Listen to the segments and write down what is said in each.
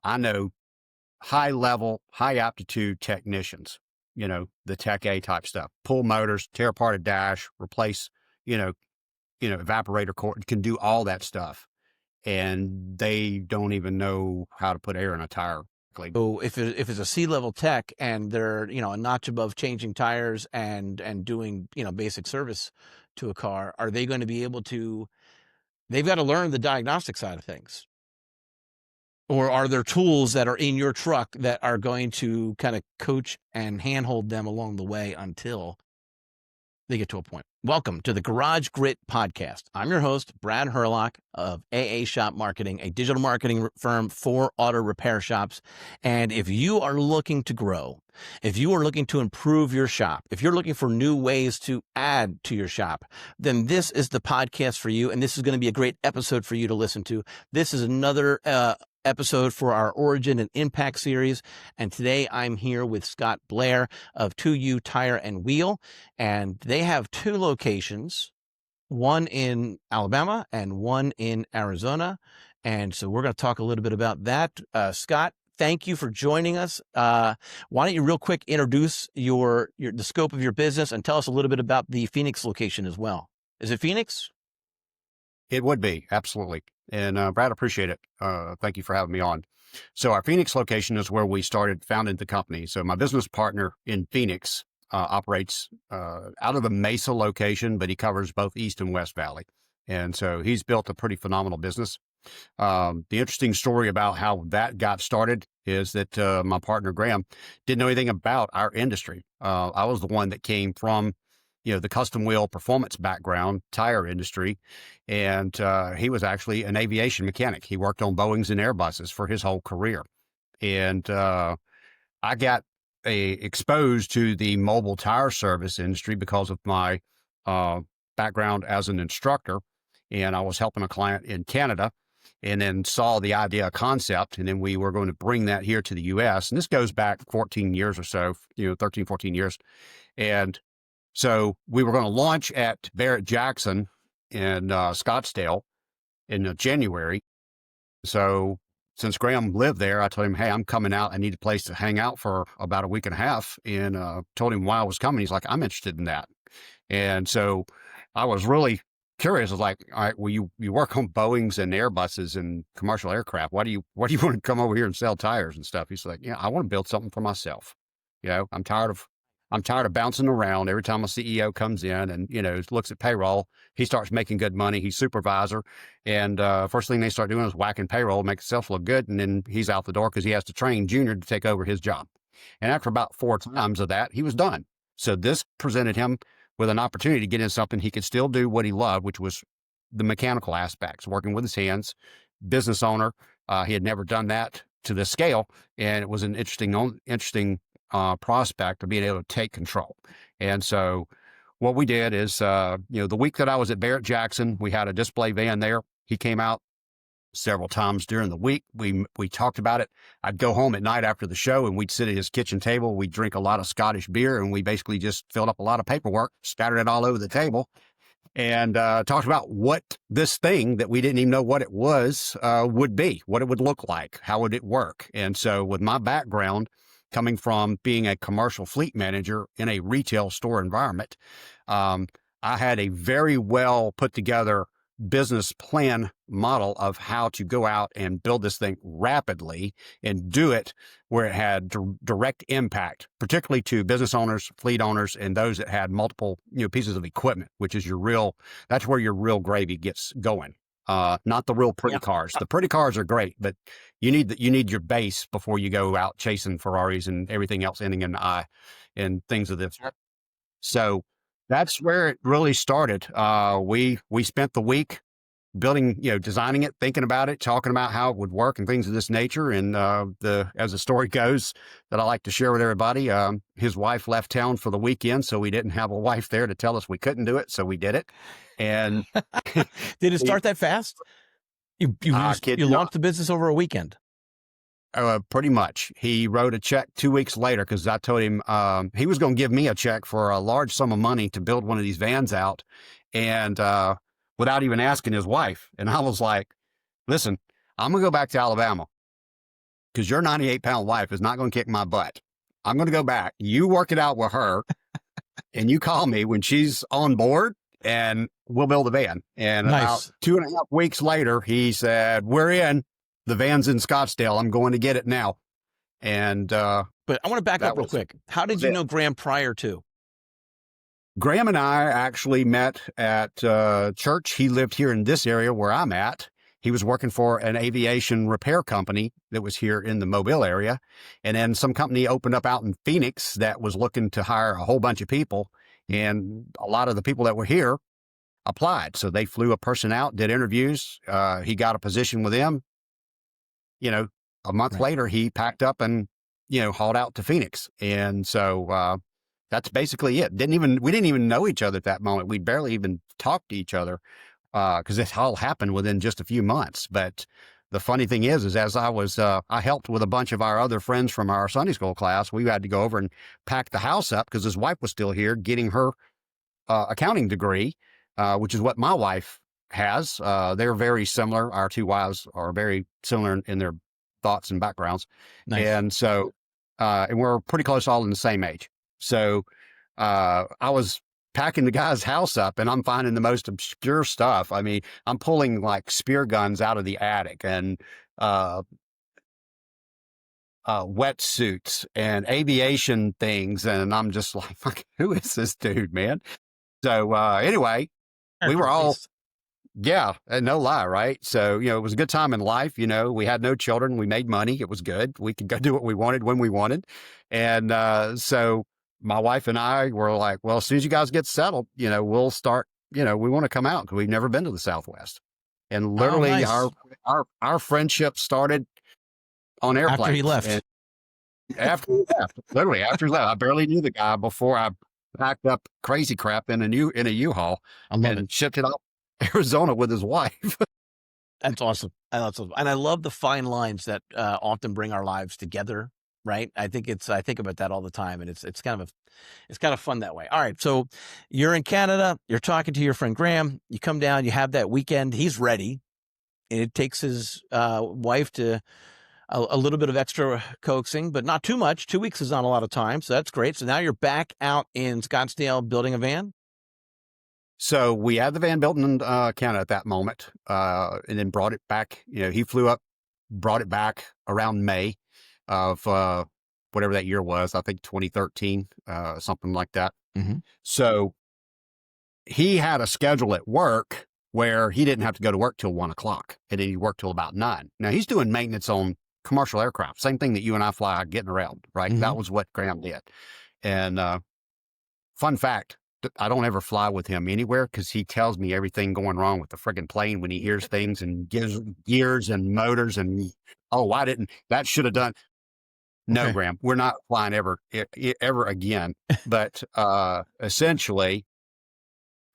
I know high level, high aptitude technicians, the tech A type stuff, pull motors, tear apart a dash, replace, you know, evaporator cord, can do all that stuff. And they don't even know how to put air in a tire. So if it's a C-level tech and they're, a notch above changing tires and doing, basic service to a car, are they going to be able to, they've got to learn the diagnostic side of things? Or are there tools that are in your truck that are going to kind of coach and handhold them along the way until they get to a point? Welcome to the Garage Grit Podcast. I'm your host, Brad Herlock of AA Shop Marketing, a digital marketing firm for auto repair shops. And if you are looking to grow, if you are looking to improve your shop, if you're looking for new ways to add to your shop, then this is the podcast for you. And this is going to be a great episode for you to listen to. This is another episode for our Origin and Impact series. And today I'm here with Scott Blair of 2U Tire and Wheel. And they have two locations, one in Alabama and one in Arizona. And so we're going to talk a little bit about that. Scott, thank you for joining us. Why don't you real quick introduce the scope of your business and tell us a little bit about the Phoenix location as well. Is it Phoenix? It would be, absolutely. And Brad, appreciate it. Thank you for having me on. So our Phoenix location is where we founded the company. So my business partner in Phoenix operates out of the Mesa location, but he covers both East and West Valley. And so he's built a pretty phenomenal business. The interesting story about how that got started is that my partner, Graham, didn't know anything about our industry. I was the one that came from the custom wheel performance background, tire industry. And he was actually an aviation mechanic. He worked on Boeings and Airbuses for his whole career. And I got exposed to the mobile tire service industry because of my background as an instructor. And I was helping a client in Canada and then saw the idea concept. And then we were going to bring that here to the US. And this goes back 14 years or so, 13, 14 years. And so we were going to launch at Barrett-Jackson in Scottsdale in January. So since Graham lived there, I told him, hey, I'm coming out. I need a place to hang out for about a week and a half. And told him why I was coming. He's like, I'm interested in that. And so I was really curious. I was like, all right, well, you work on Boeings and Airbuses and commercial aircraft. Why do you want to come over here and sell tires and stuff? He's like, I want to build something for myself. I'm tired of bouncing around. Every time a CEO comes in and, looks at payroll, he starts making good money. He's supervisor. And first thing they start doing is whacking payroll, make himself look good. And then he's out the door because he has to train Junior to take over his job. And after about 4 times of that, he was done. So this presented him with an opportunity to get in something he could still do what he loved, which was the mechanical aspects, working with his hands, business owner. He had never done that to this scale. And it was an interesting prospect of being able to take control. And so what we did is, the week that I was at Barrett-Jackson, we had a display van there. He came out several times during the week. We talked about it. I'd go home at night after the show and we'd sit at his kitchen table. We'd drink a lot of Scottish beer and we basically just filled up a lot of paperwork, scattered it all over the table, and talked about what this thing that we didn't even know what it was would be, what it would look like, how would it work. And so with my background, coming from being a commercial fleet manager in a retail store environment, I had a very well put together business plan model of how to go out and build this thing rapidly and do it where it had direct impact, particularly to business owners, fleet owners, and those that had multiple pieces of equipment, which is that's where your real gravy gets going. Not the real pretty cars. The pretty cars are great, but you need your base before you go out chasing Ferraris and everything else ending in I and things of this. So that's where it really started. We spent the week building, designing it, thinking about it, talking about how it would work and things of this nature. And as the story goes that I like to share with everybody, his wife left town for the weekend, so we didn't have a wife there to tell us we couldn't do it, so we did it. And did it start that fast? You launched the business over a weekend? Pretty much. He wrote a check 2 weeks later because I told him he was going to give me a check for a large sum of money to build one of these vans out, and without even asking his wife. And I was like, listen, I'm going to go back to Alabama. because your 98-pound wife is not going to kick my butt. I'm going to go back. You work it out with her, and you call me when she's on board, and we'll build a van. And about Nice. 2.5 weeks later, he said, we're in. The van's in Scottsdale. I'm going to get it now. And But I want to back up real quick. How did you know Graham prior to? Graham and I actually met at church. He lived here in this area where I'm at. He was working for an aviation repair company that was here in the Mobile area. And then some company opened up out in Phoenix that was looking to hire a whole bunch of people. And a lot of the people that were here applied. So they flew a person out, did interviews. He got a position with them. You know, a month later, he packed up and, hauled out to Phoenix. And so that's basically it. We didn't even know each other at that moment. We barely even talked to each other because this all happened within just a few months. But the funny thing is as I helped with a bunch of our other friends from our Sunday school class. We had to go over and pack the house up because his wife was still here getting her accounting degree, which is what my wife has. They're very similar. Our two wives are very similar in their thoughts and backgrounds. Nice. And so, and we're pretty close all in the same age. So, I was packing the guy's house up and I'm finding the most obscure stuff. I mean, I'm pulling like spear guns out of the attic and, wetsuits and aviation things. And I'm just like, who is this dude, man? So, anyway, we were all, yeah, and no lie, right? So, it was a good time in life. We had no children. We made money. It was good. We could go do what we wanted when we wanted. And so my wife and I were like, well, as soon as you guys get settled, we'll start, we want to come out because we've never been to the Southwest. And literally nice. our friendship started on airplanes. After he left. And after he left, literally after he left. I barely knew the guy before I packed up crazy crap in a U-Haul and shipped it out Arizona with his wife. That's awesome. And I love the fine lines that often bring our lives together. Right. I think about that all the time, and it's kind of fun that way. All right. So you're in Canada, you're talking to your friend Graham, you come down, you have that weekend, he's ready. And it takes his wife to a little bit of extra coaxing, but not too much. 2 weeks is not a lot of time. So that's great. So now you're back out in Scottsdale building a van. So we had the van built in Canada at that moment, and then brought it back. He flew up, brought it back around May of whatever that year was. I think 2013, something like that. Mm-hmm. So he had a schedule at work where he didn't have to go to work till 1:00, and then he worked till about 9. Now he's doing maintenance on commercial aircraft, same thing that you and I fly, getting around, right? Mm-hmm. That was what Graham did. And fun fact, I don't ever fly with him anywhere because he tells me everything going wrong with the friggin' plane when he hears things and gives gears and motors and, that should have done. No, Okay. Graham, we're not flying ever again. But essentially,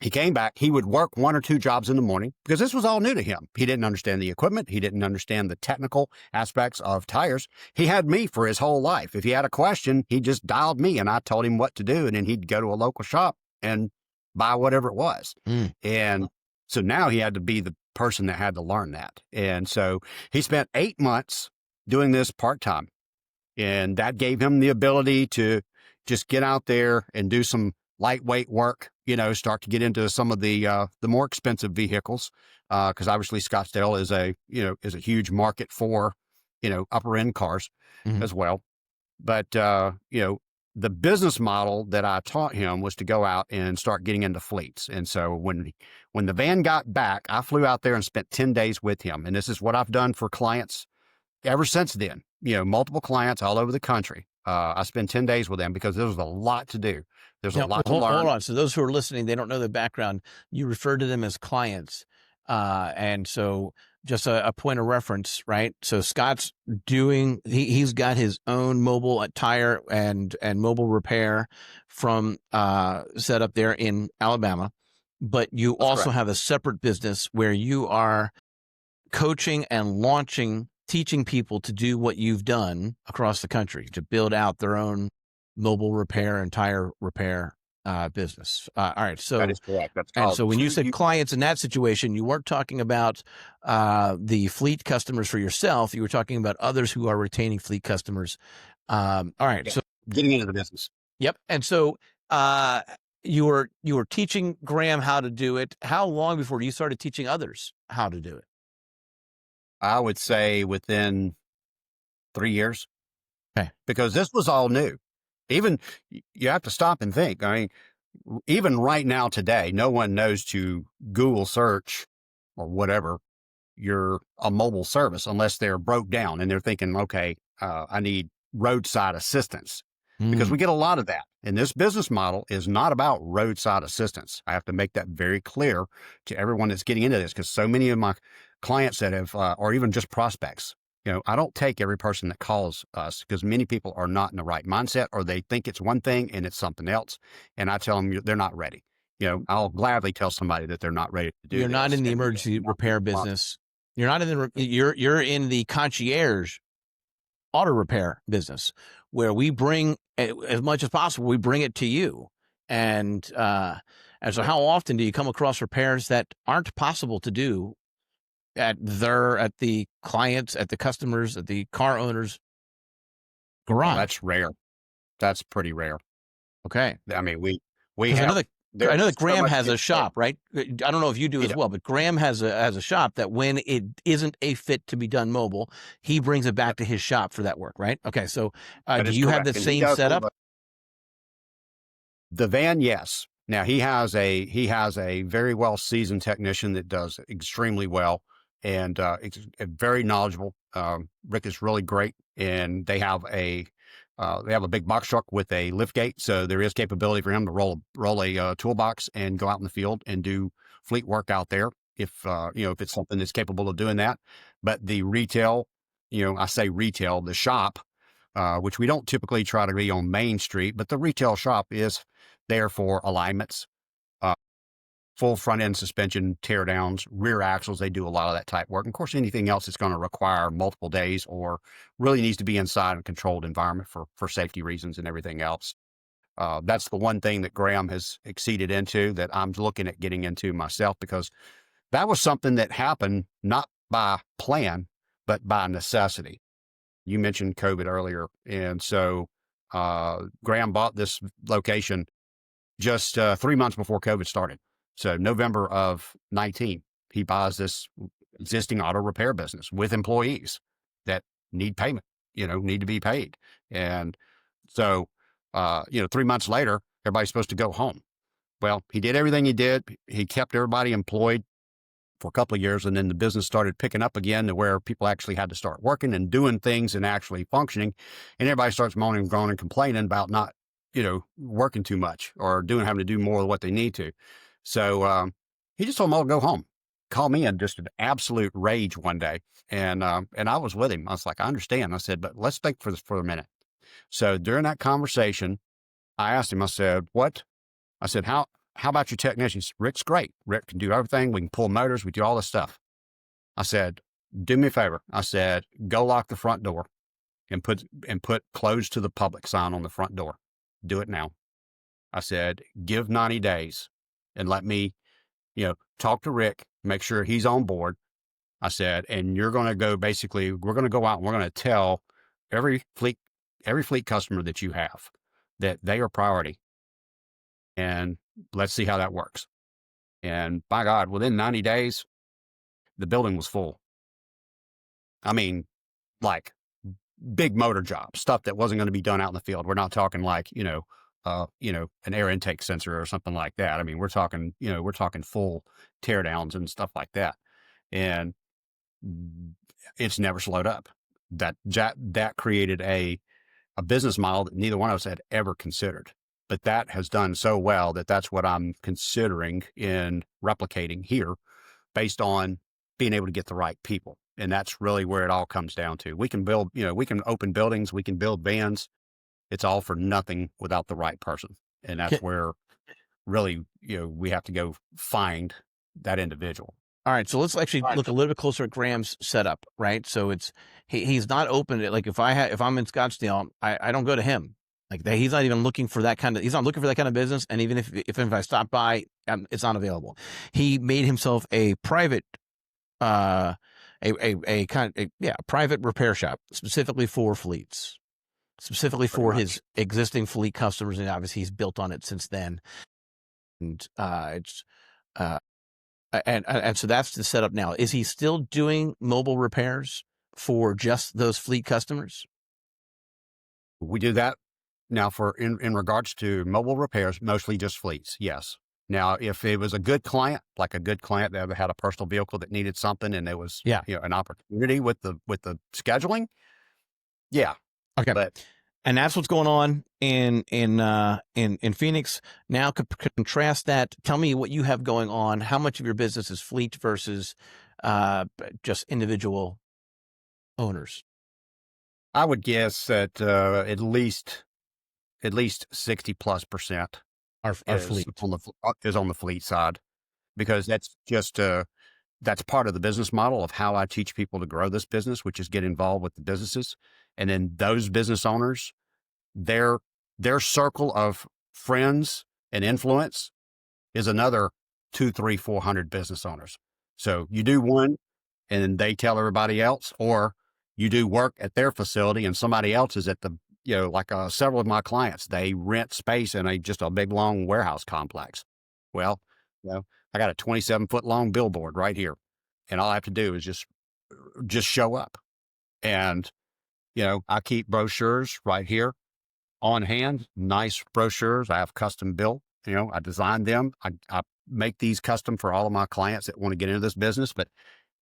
he came back. He would work 1 or 2 jobs in the morning because this was all new to him. He didn't understand the equipment. He didn't understand the technical aspects of tires. He had me for his whole life. If he had a question, he just dialed me and I told him what to do. And then he'd go to a local shop and buy whatever it was. And so now he had to be the person that had to learn that. And so he spent 8 months doing this part-time. And that gave him the ability to just get out there and do some lightweight work, start to get into some of the more expensive vehicles. Cause obviously Scottsdale is a huge market for, upper end cars as well. But, the business model that I taught him was to go out and start getting into fleets. And so when the van got back, I flew out there and spent 10 days with him. And this is what I've done for clients ever since then, multiple clients all over the country. I spend 10 days with them because there's a lot to do. There's a lot to learn. Hold on. So those who are listening, they don't know the background. You refer to them as clients. And so just a point of reference, right? So Scott's he's got his own mobile tire and mobile repair from set up there in Alabama. But you also have a separate business where you are coaching and teaching people to do what you've done across the country, to build out their own mobile repair and tire repair business. All right. That So, is correct. That's and called so when you two. said clients in that situation, you weren't talking about the fleet customers for yourself. You were talking about others who are retaining fleet customers. All right. Yeah, So, getting into the business. yep. And so, uh, you were teaching Graham how to do it. How long before you started teaching others how to do it? I would say within 3 years, Okay. because this was all new. Even you have to stop and think. I mean, even right now today, no one knows to Google search or whatever a mobile service unless they're broke down and they're thinking, okay, I need roadside assistance, because we Mm. get a lot of that. And this business model is not about roadside assistance. I have to make that very clear to everyone that's getting into this, because so many of my clients that have, or even just prospects, I don't take every person that calls us, because many people are not in the right mindset, or they think it's one thing and it's something else. And I tell them they're not ready. I'll gladly tell somebody that they're not ready to do You're not this. in the And emergency not be repair responsible. business. You're not in the, you're in the concierge auto repair business, where we bring as much as possible, we bring it to you. And so how often do you come across repairs that aren't possible to do at the clients, at the customers, at the car owners Oh, garage? that's rare. That's pretty rare. Okay. I mean, we Because have, I know that there's so Graham much has a capability. shop, right? I don't know if you do He as does. well, but Graham has a shop that when it isn't a fit to be done mobile, he brings it back to his shop for that work, right? Okay, so That do is you have correct. the And he same does setup? the van, yes. Now he has a very well seasoned technician that does extremely well, and very knowledgeable. Rick is really great, and they have a big box truck with a lift gate, so there is capability for him to roll a toolbox and go out in the field and do fleet work out there, if it's something that's capable of doing that. But the retail, I say retail, the shop, which we don't typically try to be on Main Street, but the retail shop is there for alignments, uh, full front end suspension, tear downs, rear axles. They do a lot of that type work. And of course, anything else that's going to require multiple days or really needs to be inside a controlled environment for safety reasons and everything else. That's the one thing that Graham has exceeded into, that I'm looking at getting into myself, because that was something that happened not by plan, but by necessity. You mentioned COVID earlier. And so Graham bought this location just 3 months before COVID started. So November of 19, he buys this existing auto repair business with employees that need payment, need to be paid. And so, 3 months later, everybody's supposed to go home. Well, he did everything he did. He kept everybody employed for a couple of years, and then the business started picking up again, to where people actually had to start working and doing things and actually functioning. And everybody starts moaning, groaning, complaining about not, working too much or having to do more of what they need to. So he just told them all to go home. Called me in just an absolute rage one day, and I was with him. I was like, I understand. I said, but let's think for this for a minute. So during that conversation, I asked him. I said, what? I said, how about your technicians? Rick's great. Rick can do everything. We can pull motors. We do all this stuff. I said, do me a favor. I said, go lock the front door and put closed to the public sign on the front door. Do it now. I said, give 90 days and let me, talk to Rick, make sure he's on board. I said, and you're going to go, basically, we're going to go out and we're going to tell every fleet customer that you have that they are priority. And let's see how that works. And by God, within 90 days, the building was full. I mean, like big motor jobs, stuff that wasn't going to be done out in the field. We're not talking like, an air intake sensor or something like that. I mean, we're talking full teardowns and stuff like that. And it's never slowed up. That created a business model that neither one of us had ever considered. But that has done so well that that's what I'm considering in replicating here, based on being able to get the right people. And that's really where it all comes down to. We can we can open buildings, we can build vans. It's all for nothing without the right person. And that's where really, we have to go find that individual. All right, so let's actually look a little bit closer at Graham's setup, right? So he's not open. Like if I'm in Scottsdale, I don't go to him. Like he's not even looking for that kind of, he's not looking for that kind of business. And even if I stop by, it's not available. He made himself a private, a private repair shop specifically for fleets, specifically Pretty for much. his existing fleet customers. And obviously he's built on it since then. And, it's, uh, and so that's the setup now. Is he still doing mobile repairs for just those fleet customers? We do that now for in regards to mobile repairs, mostly just fleets. Yes. Now, if it was a good client, like a good client that had a personal vehicle that needed something, and there was Yeah. an opportunity with the scheduling, yeah. Okay. But And that's what's going on in Phoenix. Now, contrast that. Tell me what you have going on. How much of your business is fleet versus just individual owners? I would guess that at least 60+% Our is fleet. on the fleet side, because that's just that's part of the business model of how I teach people to grow this business, which is get involved with the businesses. And then those business owners, their circle of friends and influence is another 200, 300, 400 business owners. So you do one and then they tell everybody else, or you do work at their facility and somebody else is at the, like several of my clients, they rent space in just a big long warehouse complex. Well, I got a 27-foot long billboard right here, and all I have to do is just show up. And, I keep brochures right here on hand, nice brochures. I have custom built, I design them. I make these custom for all of my clients that want to get into this business. But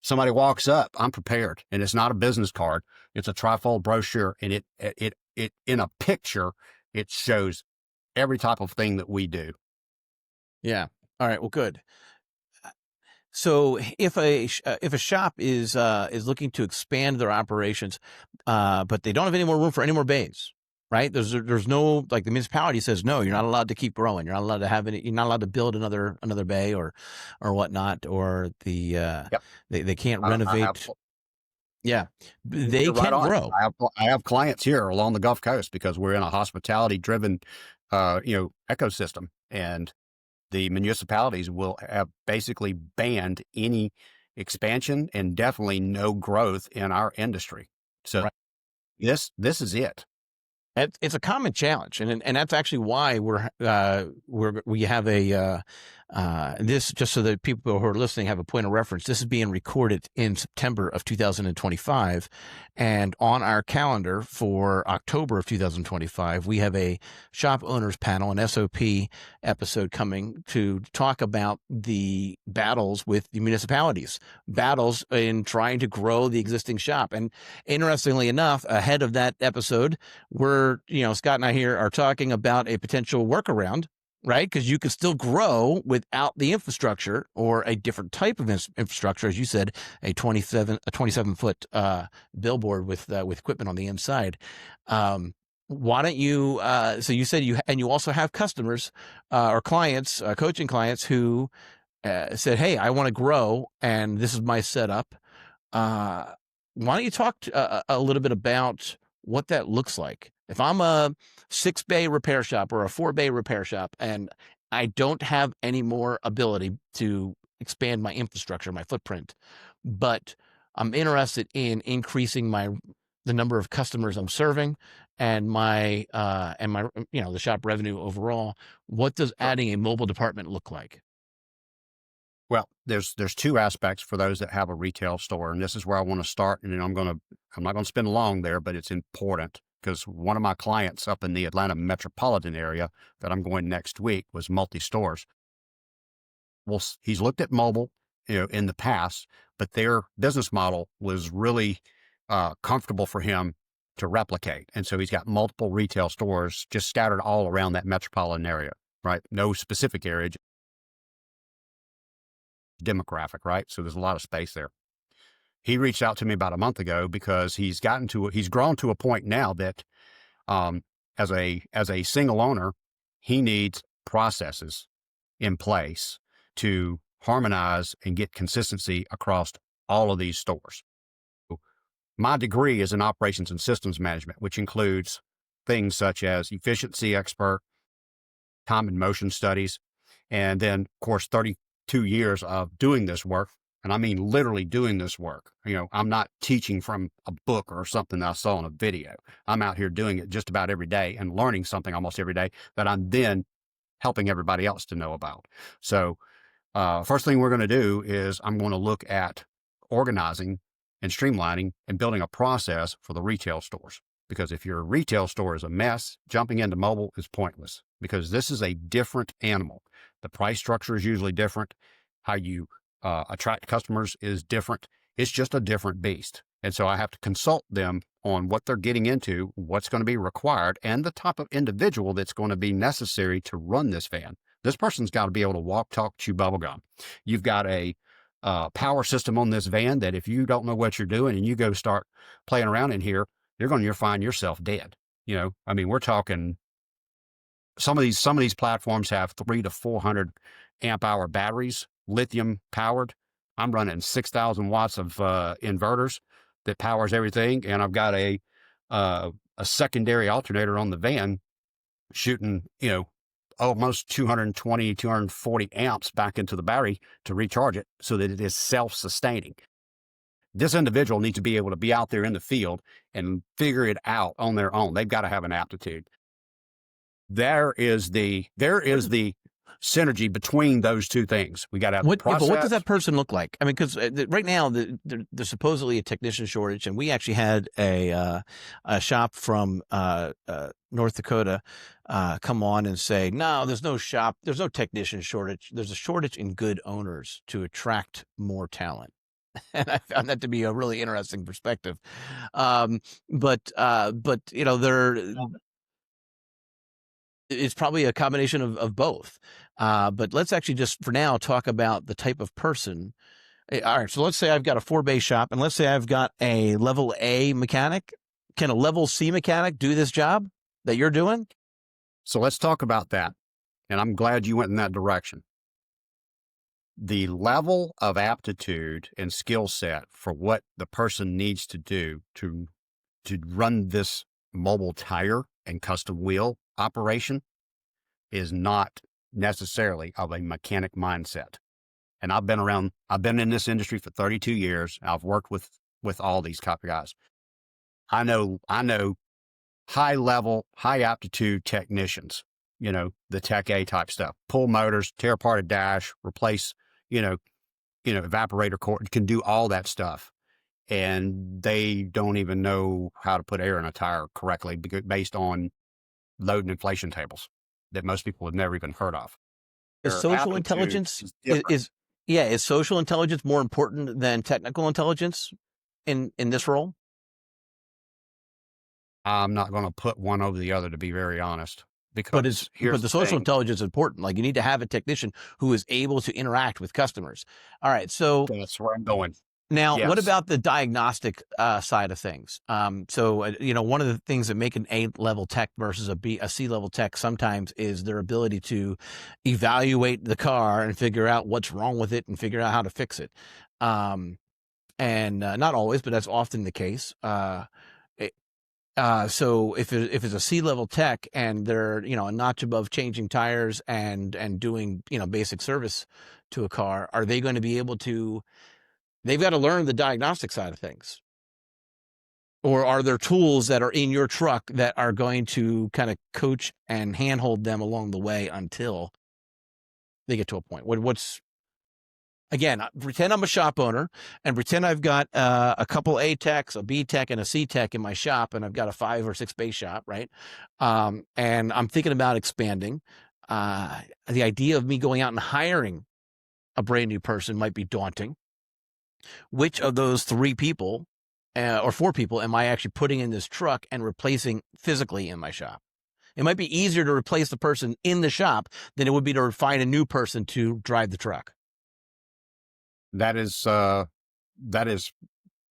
somebody walks up, I'm prepared, and it's not a business card. It's a trifold brochure, and it in a picture, it shows every type of thing that we do. Yeah. All right. Well, good. So if a shop is looking to expand their operations, but they don't have any more room for any more bays, right? There's no, like, the municipality says, no, you're not allowed to keep growing. You're not allowed to have any. You're not allowed to build another bay or whatnot, or Yep. they can't I renovate. have, Yeah, they you're right can on. grow. I have clients here along the Gulf Coast because we're in a hospitality driven, ecosystem, and the municipalities will have basically banned any expansion and definitely no growth in our industry. So Right. this is it. It's a common challenge, and that's actually why we have this, just so that people who are listening have a point of reference. This is being recorded in September of 2025, and on our calendar for October of 2025, we have a shop owners panel, an SOP episode coming to talk about the battles with the municipalities, battles in trying to grow the existing shop. And interestingly enough, ahead of that episode, Scott and I here are talking about a potential workaround, right? Because you can still grow without the infrastructure, or a different type of infrastructure, as you said, a 27-foot billboard with equipment on the inside. Why don't you? So you said you also have customers or clients, coaching clients who said, "Hey, I want to grow, and this is my setup." Why don't you talk a little bit about what that looks like? If I'm a 6-bay repair shop or a 4-bay repair shop, and I don't have any more ability to expand my infrastructure, my footprint, but I'm interested in increasing the number of customers I'm serving and my the shop revenue overall, what does adding a mobile department look like? Well, there's two aspects for those that have a retail store, and this is where I want to start. And then I'm not going to spend long there, but it's important because one of my clients up in the Atlanta metropolitan area that I'm going next week was multi-stores. Well, he's looked at mobile, in the past, but their business model was really comfortable for him to replicate, and so he's got multiple retail stores just scattered all around that metropolitan area. Right, no specific area, demographic, right? So there's a lot of space there. He reached out to me about a month ago because he's grown to a point now that, as a single owner, he needs processes in place to harmonize and get consistency across all of these stores. My degree is in operations and systems management, which includes things such as efficiency expert, time and motion studies, and then, of course, 32 years of doing this work. And I mean, literally doing this work. I'm not teaching from a book or something that I saw in a video. I'm out here doing it just about every day and learning something almost every day that I'm then helping everybody else to know about. So, first thing we're going to do is I'm going to look at organizing and streamlining and building a process for the retail stores. Because if your retail store is a mess, jumping into mobile is pointless, because this is a different animal. The price structure is usually different. How you attract customers is different. It's just a different beast. And so I have to consult them on what they're getting into, what's going to be required, and the type of individual that's going to be necessary to run this van. This person's got to be able to walk, talk, chew bubblegum. You've got a power system on this van that if you don't know what you're doing and you go start playing around in here, you're going to find yourself dead. We're talking some of these platforms have 300 to 400 amp hour batteries, lithium powered. I'm running 6,000 watts of inverters that powers everything, and I've got a secondary alternator on the van shooting almost 220, 240 amps back into the battery to recharge it so that it is self-sustaining. This individual needs to be able to be out there in the field and figure it out on their own. They've got to have an aptitude. There is the synergy between those two things. We got to have the process. But what does that person look like? I mean, because right now there's supposedly a technician shortage, and we actually had a shop from North Dakota come on and say, no, there's no technician shortage. There's a shortage in good owners to attract more talent. And I found that to be a really interesting perspective. But it's probably a combination of both. But let's actually just for now talk about the type of person. All right. So let's say I've got a 4-bay shop, and let's say I've got a level A mechanic. Can a level C mechanic do this job that you're doing? So let's talk about that. And I'm glad you went in that direction. The level of aptitude and skill set for what the person needs to do to run this mobile tire and custom wheel operation is not necessarily of a mechanic mindset. And I've been in this industry for 32 years. I've worked with all these type of guys. I know high level, high aptitude technicians, the tech A type stuff, pull motors, tear apart a dash, replace, evaporator core, can do all that stuff. And they don't even know how to put air in a tire correctly based on load and inflation tables that most people have never even heard of. Is social intelligence is social intelligence more important than technical intelligence in this role? I'm not going to put one over the other, to be very honest. But the social intelligence is important. Like, you need to have a technician who is able to interact with customers. All right. So that's where I'm going. Now, yes. What about the diagnostic side of things? One of the things that make an A-level tech versus a C-level tech sometimes is their ability to evaluate the car and figure out what's wrong with it and figure out how to fix it. And not always, but that's often the case. So if it's a C-level tech and they're, a notch above changing tires and doing, basic service to a car, are they going to be able to? They've got to learn the diagnostic side of things. Or are there tools that are in your truck that are going to kind of coach and handhold them along the way until they get to a point? Again, pretend I'm a shop owner and pretend I've got a couple A techs, a B tech, and a C tech in my shop, and I've got a 5 or 6 bay shop, right? And I'm thinking about expanding. The idea of me going out and hiring a brand new person might be daunting. Which of those 3 people or 4 people am I actually putting in this truck and replacing physically in my shop? It might be easier to replace the person in the shop than it would be to find a new person to drive the truck. That is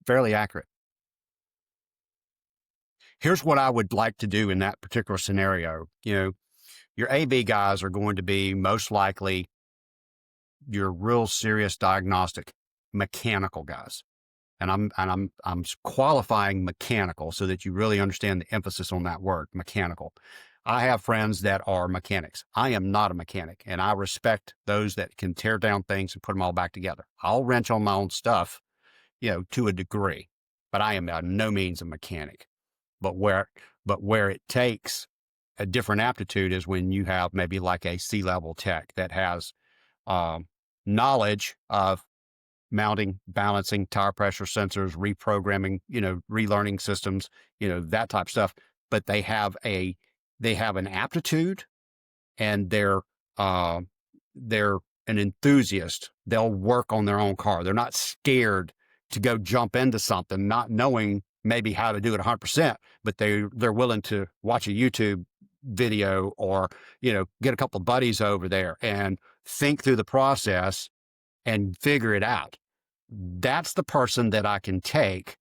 fairly accurate. Here's what I would like to do in that particular scenario. Your AV guys are going to be most likely your real serious diagnostic mechanical guys. and I'm qualifying mechanical so that you really understand the emphasis on that word, mechanical. I have friends that are mechanics. I am not a mechanic, and I respect those that can tear down things and put them all back together. I'll wrench on my own stuff, to a degree, but I am by no means a mechanic. But where it takes a different aptitude is when you have maybe like a C-level tech that has knowledge of mounting, balancing, tire pressure sensors, reprogramming, relearning systems, that type of stuff. But they have an aptitude, and they're an enthusiast. They'll work on their own car. They're not scared to go jump into something, not knowing maybe how to do it 100%, but they're willing to watch a YouTube video or, get a couple of buddies over there and think through the process and figure it out. That's the person that I can take.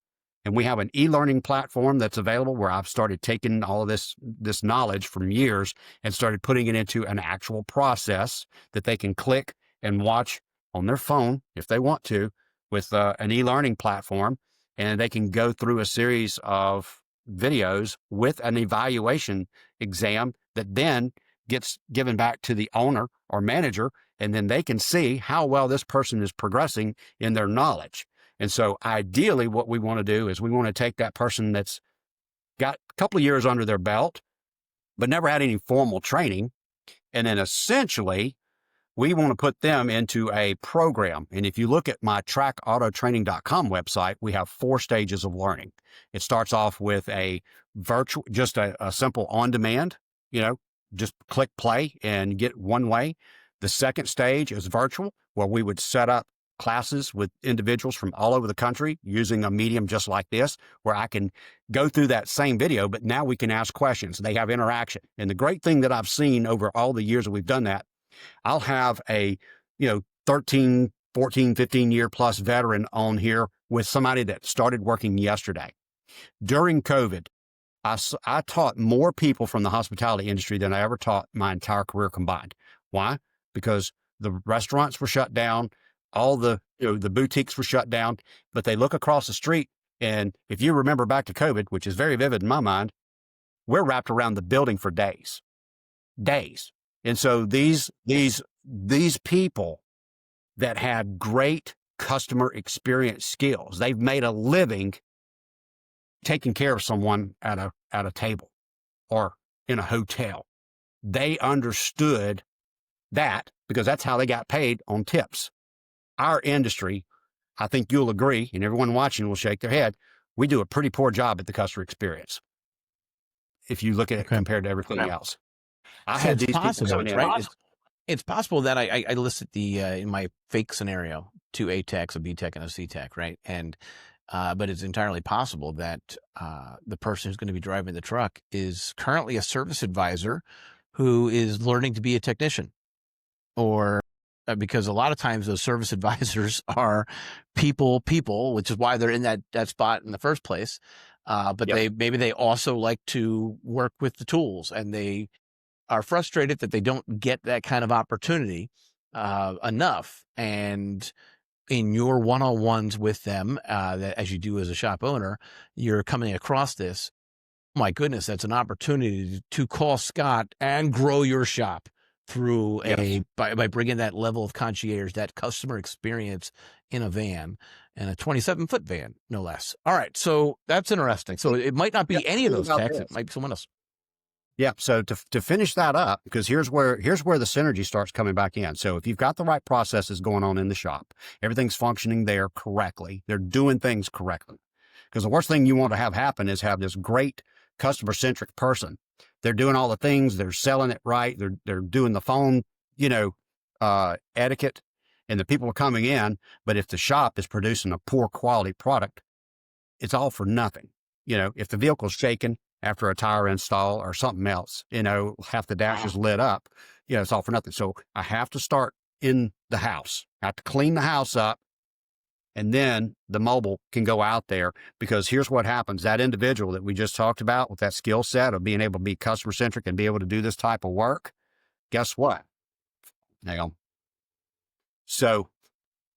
And we have an e-learning platform that's available where I've started taking all of this knowledge from years and started putting it into an actual process that they can click and watch on their phone if they want to, with an e-learning platform. And they can go through a series of videos with an evaluation exam that then gets given back to the owner or manager. And then they can see how well this person is progressing in their knowledge. And so ideally what we want to do is we want to take that person that's got a couple of years under their belt, but never had any formal training. And then essentially we want to put them into a program. And if you look at my trackautotraining.com website, we have 4 stages of learning. It starts off with a virtual, just a simple on-demand, just click play and get one way. The second stage is virtual, where we would set up classes with individuals from all over the country using a medium just like this, where I can go through that same video, but now we can ask questions. They have interaction. And the great thing that I've seen over all the years that we've done that, I'll have a, 13, 14, 15 year plus veteran on here with somebody that started working yesterday. During COVID, I taught more people from the hospitality industry than I ever taught my entire career combined. Why? Because the restaurants were shut down. All the boutiques were shut down, but they look across the street. And if you remember back to COVID, which is very vivid in my mind, we're wrapped around the building for days. And so these people that had great customer experience skills, they've made a living taking care of someone at a table or in a hotel. They understood that because that's how they got paid on tips. Our industry, I think you'll agree, and everyone watching will shake their head, we do a pretty poor job at the customer experience if you look at it compared to everything else. I had these people coming in. Right? It's possible that I listed in my fake scenario 2 A techs, a B tech, and a C tech, right? And but it's entirely possible that the person who's going to be driving the truck is currently a service advisor who is learning to be a technician, or because a lot of times those service advisors are people, which is why they're in that spot in the first place. But maybe they also like to work with the tools, and they are frustrated that they don't get that kind of opportunity enough. And in your one-on-ones with them, that as you do as a shop owner, you're coming across this. My goodness, that's an opportunity to call Scott and grow your shop through by bringing that level of concierge, that customer experience in a van, and a 27-foot van, no less. All right. So that's interesting. So it might not be any of those techs. It might be someone else. Yeah. So to finish that up, because here's where the synergy starts coming back in. So if you've got the right processes going on in the shop, everything's functioning there correctly, they're doing things correctly. Because the worst thing you want to have happen is have this great customer-centric person. They're doing all the things, they're selling it right, they're doing the phone, etiquette, and the people are coming in. But if the shop is producing a poor quality product, it's all for nothing. If the vehicle's shaking after a tire install or something else, half the dash is lit up, it's all for nothing. So I have to start in the house. I have to clean the house up, and then the mobile can go out there, because here's what happens. That individual that we just talked about with that skill set of being able to be customer centric and be able to do this type of work, guess what? Hang on. So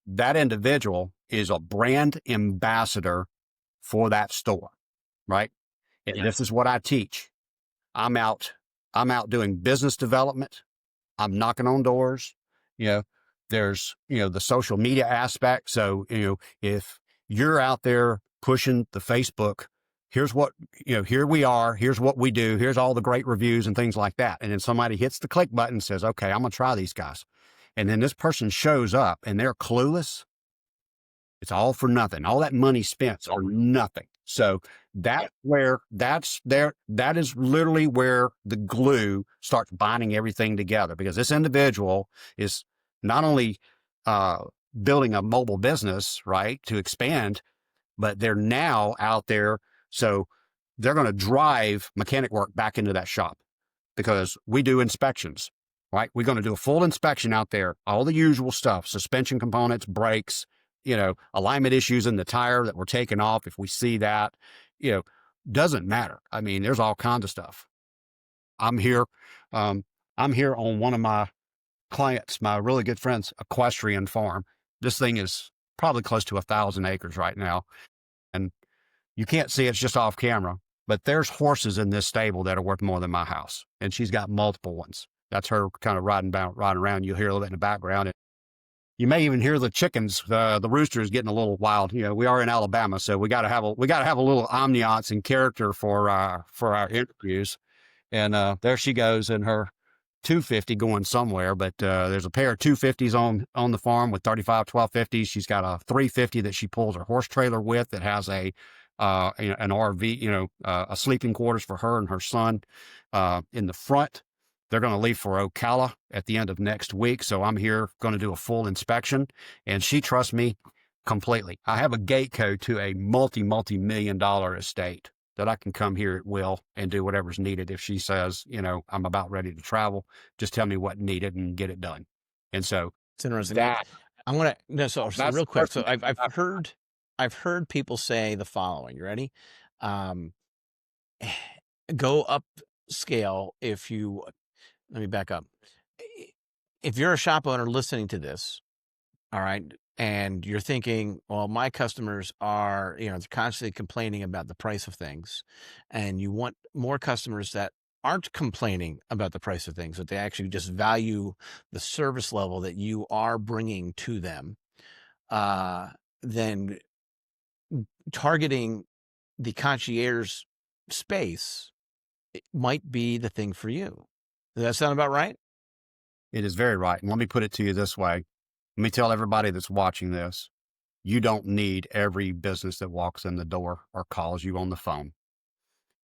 that individual is a brand ambassador for that store, right? And this is what I teach. I'm out doing business development. I'm knocking on doors. You know, there's, the social media aspect. So, if you're out there pushing the Facebook, here's what, here we are, here's what we do, here's all the great reviews and things like that. And then somebody hits the click button and says, okay, I'm going to try these guys. And then this person shows up and they're clueless. It's all for nothing. All that money spent for nothing. So that is literally where the glue starts binding everything together, because this individual is not only building a mobile business, right, to expand, but they're now out there. So they're going to drive mechanic work back into that shop, because we do inspections, right? We're going to do a full inspection out there, all the usual stuff, suspension components, brakes, alignment issues in the tire that we're taking off. If we see that, doesn't matter. I mean, there's all kinds of stuff. I'm here on one of my clients, my really good friend's equestrian farm. This thing is probably close to 1,000 acres right now. And you can't see it's just off camera, but there's horses in this stable that are worth more than my house. And she's got multiple ones. That's her kind of riding around. You'll hear a little bit in the background. You may even hear the chickens, the roosters getting a little wild. We are in Alabama, so we got to have a little ambiance and character for our interviews. And there she goes in her 250 going somewhere. But there's a pair of 250s on the farm with 35 1250s. She's got a 350 that she pulls her horse trailer with that has an RV, a sleeping quarters for her and her son in the front. They're going to leave for Ocala at the end of next week. So I'm here going to do a full inspection, and she trusts me completely. I have a gate code to a multi-million-dollar estate that I can come here at will and do whatever's needed. If she says, I'm about ready to travel, just tell me what needed and get it done. And so it's interesting. That, I want to, no, so real quick. So I've heard people say the following. You ready? Go upscale let me back up. If you're a shop owner listening to this, all right, and you're thinking, well, my customers are, they're constantly complaining about the price of things, and you want more customers that aren't complaining about the price of things, that they actually just value the service level that you are bringing to them, then targeting the concierge space might be the thing for you. Does that sound about right? It is very right. And let me put it to you this way. Let me tell everybody that's watching this, you don't need every business that walks in the door or calls you on the phone.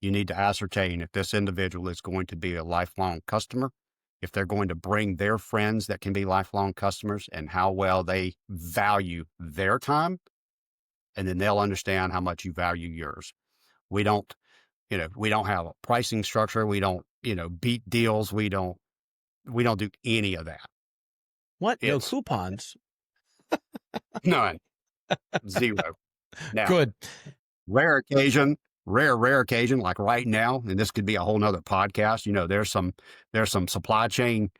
You need to ascertain if this individual is going to be a lifelong customer, if they're going to bring their friends that can be lifelong customers, and how well they value their time. And then they'll understand how much you value yours. We don't have a pricing structure. We don't, beat deals. We don't do any of that. What? No coupons? None. Zero. Now, good. Rare occasion, like right now, and this could be a whole nother podcast. There's some supply chain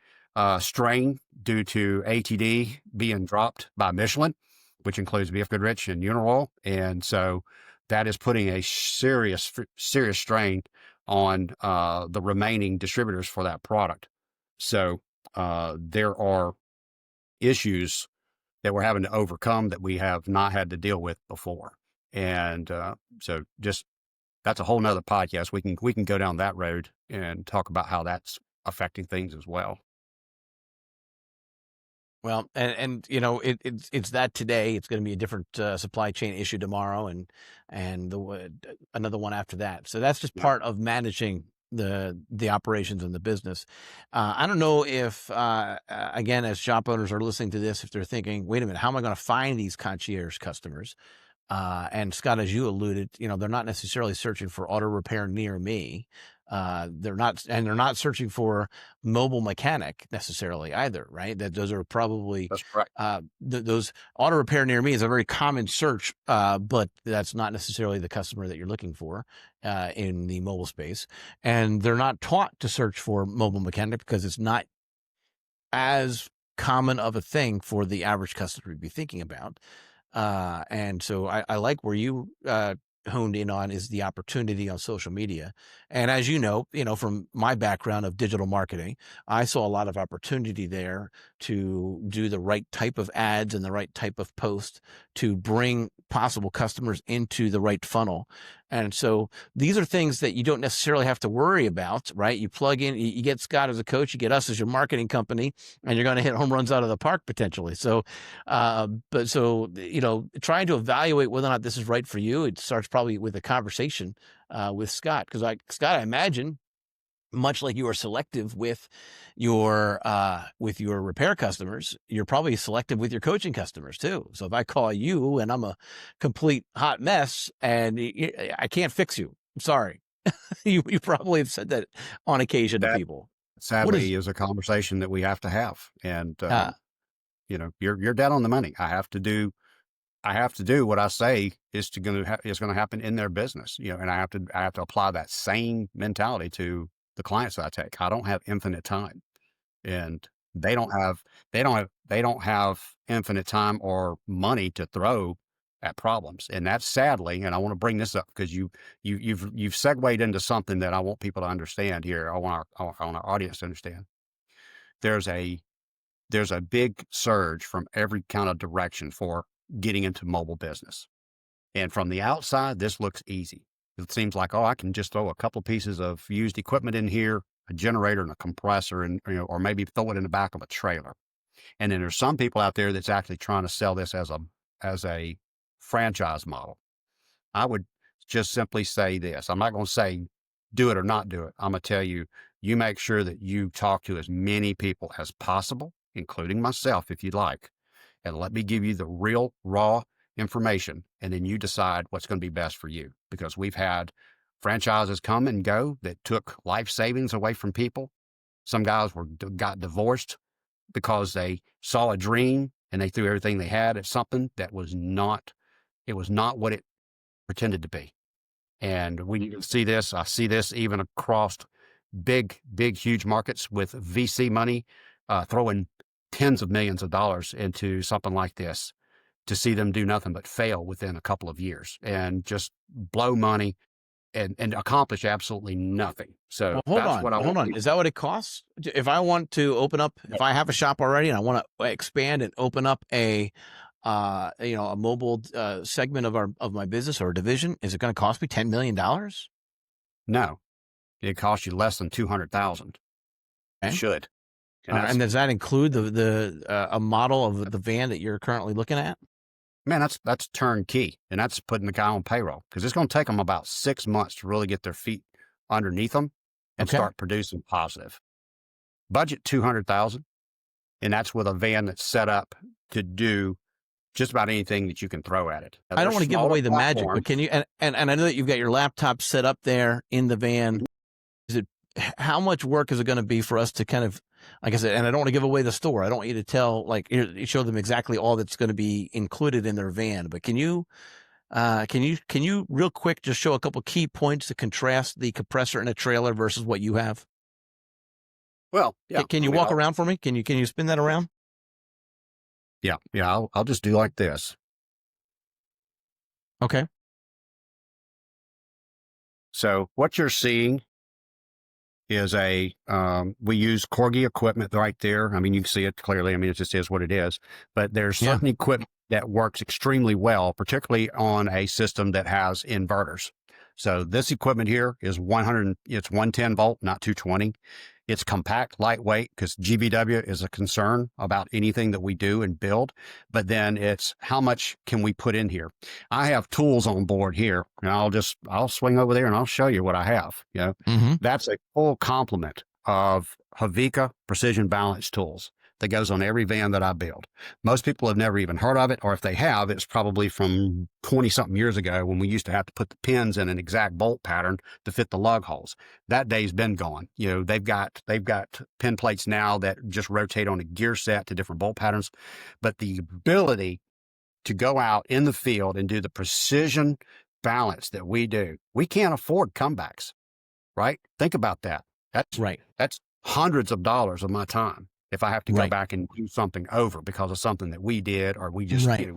strain due to ATD being dropped by Michelin, which includes BF Goodrich and Uniroyal. And so that is putting a serious strain on the remaining distributors for that product. So there are issues that we're having to overcome that we have not had to deal with before. And so that's a whole nother podcast. We can go down that road and talk about how that's affecting things as well. Well, and it's that today. It's going to be a different supply chain issue tomorrow, and another one after that. So that's just part of managing the operations and the business. I don't know if again, as shop owners are listening to this, if they're thinking, wait a minute, how am I going to find these concierge customers? And Scott, as you alluded, they're not necessarily searching for auto repair near me. They're not searching for mobile mechanic necessarily either, right? Those are probably, that's correct. Those auto repair near me is a very common search, but that's not necessarily the customer that you're looking for in the mobile space. And they're not taught to search for mobile mechanic because it's not as common of a thing for the average customer to be thinking about. And so I like where you honed in on is the opportunity on social media. And as you know, from my background of digital marketing, I saw a lot of opportunity there to do the right type of ads and the right type of post to bring possible customers into the right funnel. And so these are things that you don't necessarily have to worry about, right? You plug in, you get Scott as a coach, you get us as your marketing company, and you're going to hit home runs out of the park potentially. So, trying to evaluate whether or not this is right for you, it starts probably with a conversation with Scott. Because Scott, I imagine, much like you are selective with your repair customers, you're probably selective with your coaching customers too. So if I call you and I'm a complete hot mess and I can't fix you, I'm sorry. you probably have said that on occasion to That people. What is sadly is a conversation that we have to have. And, uh, you're dead on the money. I have to do what I say is going to happen in their business, and I have to apply that same mentality to the clients that I take. I don't have infinite time, and they don't have infinite time or money to throw at problems. And that's sadly, and I want to bring this up because you've segued into something that I want people to understand here. I want our audience to understand. There's a big surge from every kind of direction for getting into mobile business. And from the outside, this looks easy. It seems like, oh, I can just throw a couple pieces of used equipment in here, a generator and a compressor, and or maybe throw it in the back of a trailer. And then there's some people out there that's actually trying to sell this as a franchise model. I would just simply say this. I'm not going to say do it or not do it. I'm going to tell you, you make sure that you talk to as many people as possible, including myself, if you'd like, and let me give you the real raw information. And then you decide what's going to be best for you, because we've had franchises come and go that took life savings away from people. Some guys got divorced because they saw a dream and they threw everything they had at something that was not what it pretended to be. And we see this. I see this even across big, huge markets with VC money throwing tens of millions of dollars into something like this, to see them do nothing but fail within a couple of years and just blow money and accomplish absolutely nothing. So Well, that's what I hold want. on. Is that what it costs? If I want to open up, if I have a shop already and I want to expand and open up a mobile segment of my business or division, is it going to cost me $10 million? No, it costs you less than 200,000. It Okay. should. And does that include a model of the van that you're currently looking at? Man, that's turnkey, and that's putting the guy on payroll, because it's going to take them about 6 months to really get their feet underneath them and Okay. start producing positive. Budget 200,000, and that's with a van that's set up to do just about anything that you can throw at it. Now, I don't want to give away the magic, but can you? And I know that you've got your laptop set up there in the van. How much work is it going to be for us to kind of, like I said, and I don't want to give away the store. I don't want you to tell, show them exactly all that's going to be included in their van. But can you real quick just show a couple key points to contrast the compressor in a trailer versus what you have? Well, yeah. Can you walk around for me? Can you spin that around? Yeah. I'll just do like this. Okay. So what you're seeing is we use Corgi equipment right there. I mean, you can see it clearly. I mean, it just is what it is. But there's certain equipment that works extremely well, particularly on a system that has inverters. So this equipment here is 110 volt, not 220. It's compact, lightweight, because GVW is a concern about anything that we do and build. But then it's how much can we put in here? I have tools on board here, and I'll swing over there and I'll show you what I have. That's a full complement of Havika precision balance tools that goes on every van that I build. Most people have never even heard of it, or if they have, it's probably from 20-something years ago when we used to have to put the pins in an exact bolt pattern to fit the lug holes. That day's been gone. They've got pin plates now that just rotate on a gear set to different bolt patterns. But the ability to go out in the field and do the precision balance that we do, we can't afford comebacks, right? Think about that. That's right. That's hundreds of dollars of my time. if I have to go Right. back and do something over because of something that we did, or we just, Right.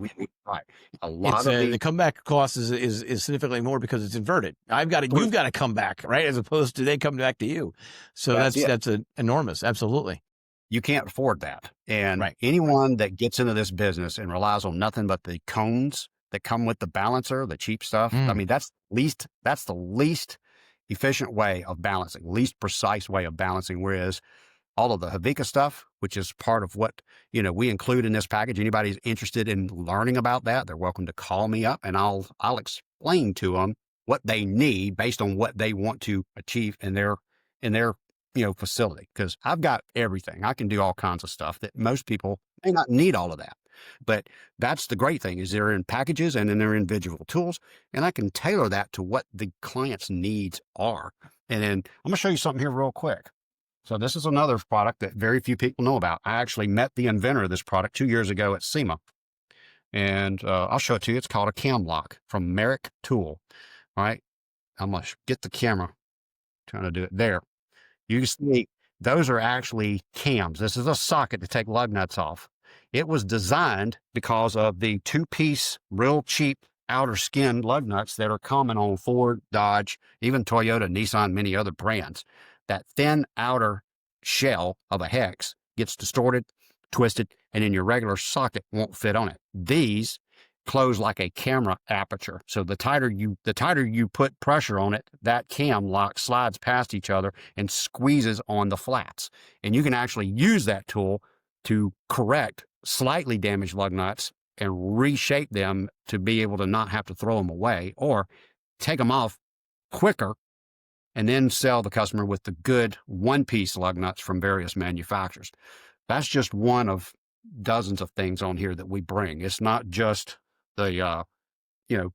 right. A It's lot of the comeback cost is significantly more because it's inverted. You've got to come back, right? As opposed to they come back to you. So that's it. that's enormous. Absolutely. You can't afford that. And Right. anyone that gets into this business and relies on nothing but the cones that come with the balancer, the cheap stuff, I Mm. mean, that's the least efficient way of balancing, least precise way of balancing. Whereas all of the Havika stuff, which is part of what, we include in this package. Anybody's interested in learning about that, they're welcome to call me up, and I'll explain to them what they need based on what they want to achieve in their facility. Because I've got everything. I can do all kinds of stuff that most people may not need all of that. But that's the great thing, is they're in packages and then they're individual tools, and I can tailor that to what the client's needs are. And then I'm gonna show you something here real quick. So this is another product that very few people know about. I actually met the inventor of this product 2 years ago at SEMA, and I'll show it to you. It's called a cam lock from Merrick Tool. All right, I'm gonna get the camera. Trying to do it there. You can see those are actually cams. This is a socket to take lug nuts off. It was designed because of the two-piece, real cheap outer skin lug nuts that are common on Ford, Dodge, even Toyota, Nissan, many other brands. That thin outer shell of a hex gets distorted, twisted, and then your regular socket won't fit on it. These close like a camera aperture. So the tighter you put pressure on it, that cam lock slides past each other and squeezes on the flats. And you can actually use that tool to correct slightly damaged lug nuts and reshape them to be able to not have to throw them away, or take them off quicker and then sell the customer with the good one-piece lug nuts from various manufacturers. That's just one of dozens of things on here that we bring. It's not just the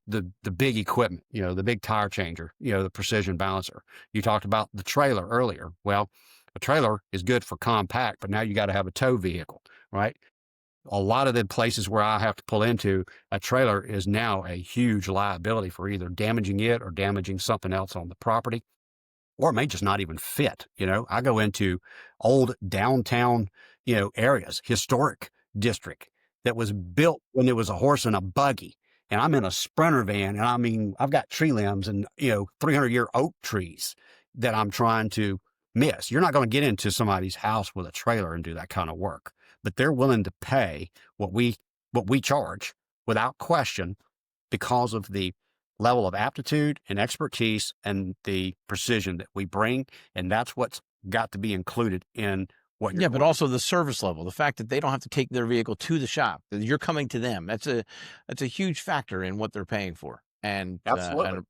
the big equipment, the big tire changer, the precision balancer. You talked about the trailer earlier. Well, a trailer is good for compact, but now you got to have a tow vehicle, right? A lot of the places where I have to pull into, a trailer is now a huge liability for either damaging it or damaging something else on the property, or it may just not even fit. I go into old downtown, areas, historic district that was built when there was a horse and a buggy. And I'm in a Sprinter van, and I mean, I've got tree limbs and, 300-year oak trees that I'm trying to miss. You're not going to get into somebody's house with a trailer and do that kind of work, but they're willing to pay what we charge without question, because of the level of aptitude and expertise and the precision that we bring. And that's what's got to be included in what you're Yeah, but doing. also the service level, the fact that they don't have to take their vehicle to the shop, that you're coming to them. That's a huge factor in what they're paying for. Absolutely.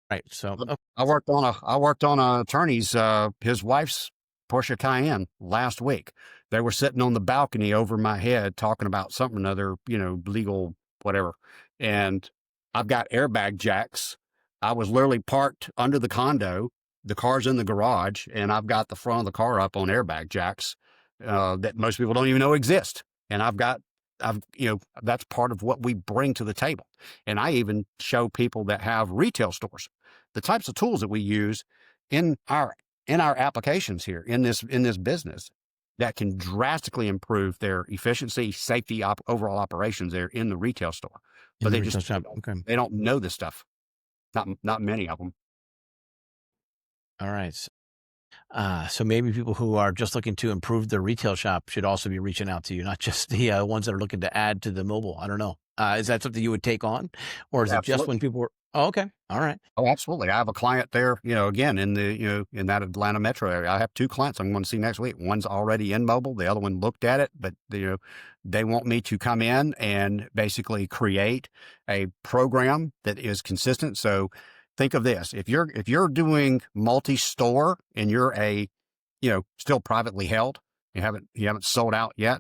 Right. So, I worked on an attorney's, his wife's Porsche Cayenne last week. They were sitting on the balcony over my head talking about something or other, legal, whatever. And I've got airbag jacks. I was literally parked under the condo. The car's in the garage, and I've got the front of the car up on airbag jacks that most people don't even know exist. And that's part of what we bring to the table. And I even show people that have retail stores the types of tools that we use in our applications here in this business that can drastically improve their efficiency, safety, overall operations there in the retail store. in But the they retail just shop. Okay. they don't know this stuff. Not many of them. All right. So maybe people who are just looking to improve their retail shop should also be reaching out to you, not just the ones that are looking to add to the mobile. I don't know. Is that something you would take on, or is it just Absolutely. when people were? Oh, okay. All right. Oh, absolutely. I have a client there, again, in the, in that Atlanta metro area. I have two clients I'm going to see next week. One's already in mobile. The other one looked at it, but they want me to come in and basically create a program that is consistent. So think of this. If you're doing multi-store and you're still privately held, you haven't sold out yet,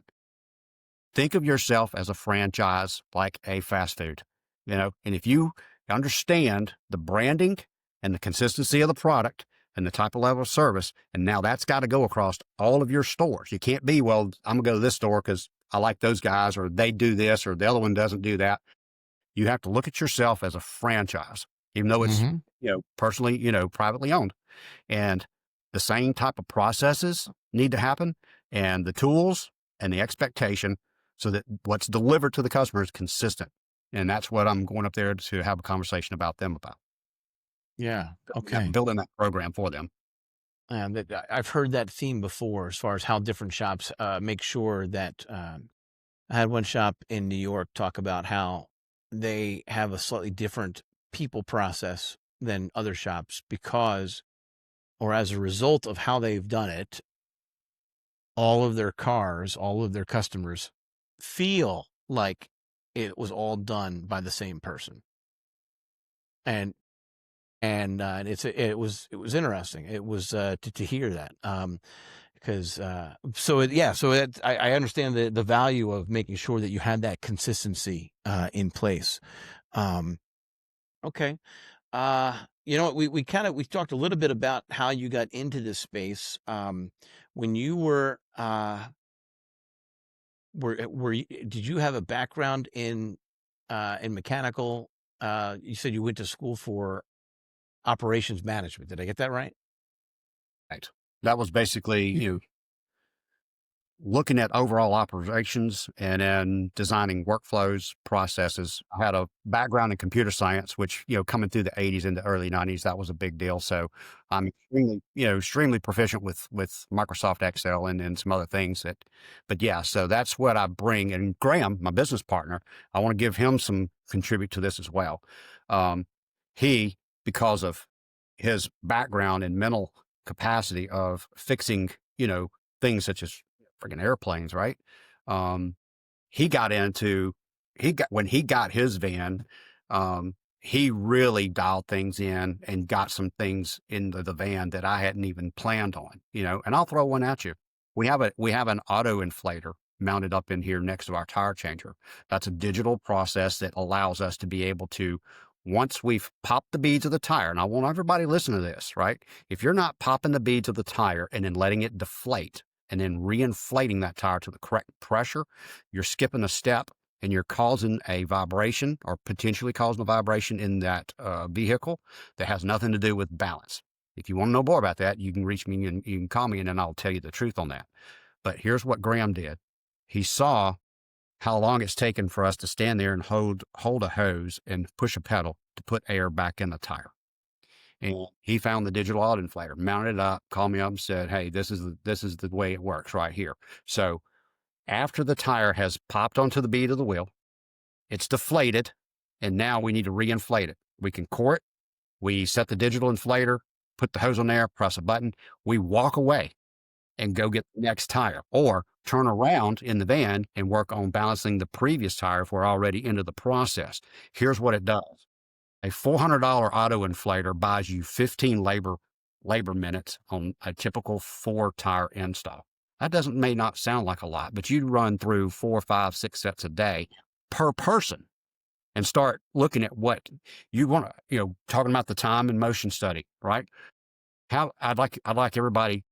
think of yourself as a franchise, like a fast food, and if you understand the branding and the consistency of the product and the type of level of service, and now that's got to go across all of your stores. You can't be, well, I'm gonna go to this store because I like those guys, or they do this, or the other one doesn't do that. You have to look at yourself as a franchise, even though it's, Mm-hmm. Personally, privately owned. And the same type of processes need to happen. and the tools and the expectation so that what's delivered to the customer is consistent. And that's what I'm going up there to have a conversation about them about. Yeah. Yeah, Okay. building that program for them. And I've heard that theme before, as far as how different shops make sure that. I had one shop in New York talk about how they have a slightly different people process than other shops because, or as a result of how they've done it, all of their cars, all of their customers feel like it was all done by the same person. And it was interesting. It was to hear that. Because I understand the value of making sure that you have that consistency in place. Um, okay. We talked a little bit about how you got into this space. When you did you have a background in mechanical? You said you went to school for operations management. Did I get that right? Right. That was basically, looking at overall operations and then designing workflows, processes. I had a background in computer science, which, coming through the 80s into early 90s, that was a big deal. So I'm extremely proficient with Microsoft Excel and some other things but yeah, so that's what I bring. And Graham, my business partner, I want to give him some contribute to this as well. He, because of his background and mental capacity of fixing, things such as friggin' airplanes, right? Um, he got into, when he got his van, he really dialed things in and got some things into the van that I hadn't even planned on, and I'll throw one at you. We have an auto inflator mounted up in here next to our tire changer. That's a digital process that allows us to be able to, once we've popped the beads of the tire, and I want everybody to listen to this, right? If you're not popping the beads of the tire and then letting it deflate, and then reinflating that tire to the correct pressure, you're skipping a step and you're causing a vibration or potentially causing a vibration in that vehicle that has nothing to do with balance. If you want to know more about that, you can reach me and you can call me and then I'll tell you the truth on that. But here's what Graham did. He saw how long it's taken for us to stand there and hold a hose and push a pedal to put air back in the tire. And he found the digital auto inflator, mounted it up, called me up and said, "Hey, this is the way it works right here." So after the tire has popped onto the bead of the wheel, it's deflated, and now we need to reinflate it. We can core it. We set the digital inflator, put the hose on there, press a button. We walk away and go get the next tire, or turn around in the van and work on balancing the previous tire if we're already into the process. Here's what it does. A $400 auto inflator buys you 15 labor minutes on a typical 4-tire install. That may not sound like a lot, but you run through 4, 5, 6 sets a day per person and start looking at what you want to, talking about the time and motion study, right? I'd like everybody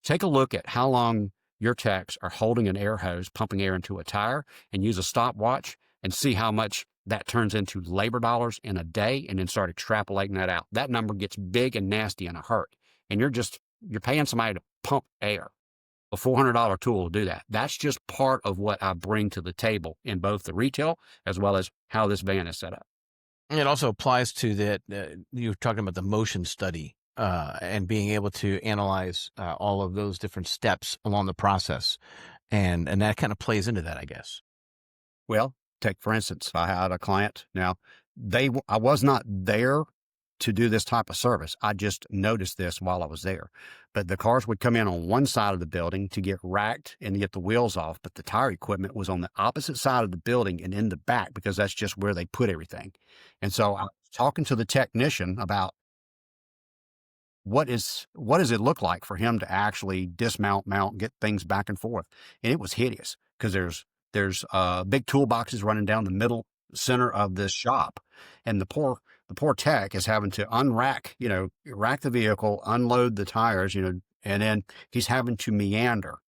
take a look at how long your techs are holding an air hose, pumping air into a tire, and use a stopwatch and see how much that turns into labor dollars in a day, and then start extrapolating that out. That number gets big and nasty in a hurt. And you're paying somebody to pump air. A $400 tool will do that. That's just part of what I bring to the table in both the retail as well as how this van is set up. It also applies to that. You're talking about the motion study and being able to analyze all of those different steps along the process. And that kind of plays into that, I guess. Well, take for instance, I had a client. Now, I was not there to do this type of service. I just noticed this while I was there. But the cars would come in on one side of the building to get racked and get the wheels off, but the tire equipment was on the opposite side of the building and in the back, because that's just where they put everything. And so I was talking to the technician about what does it look like for him to actually dismount, mount, get things back and forth. And it was hideous, because there's big toolboxes running down the middle center of this shop, and the poor tech is having to unrack, rack the vehicle, unload the tires, and then he's having to meander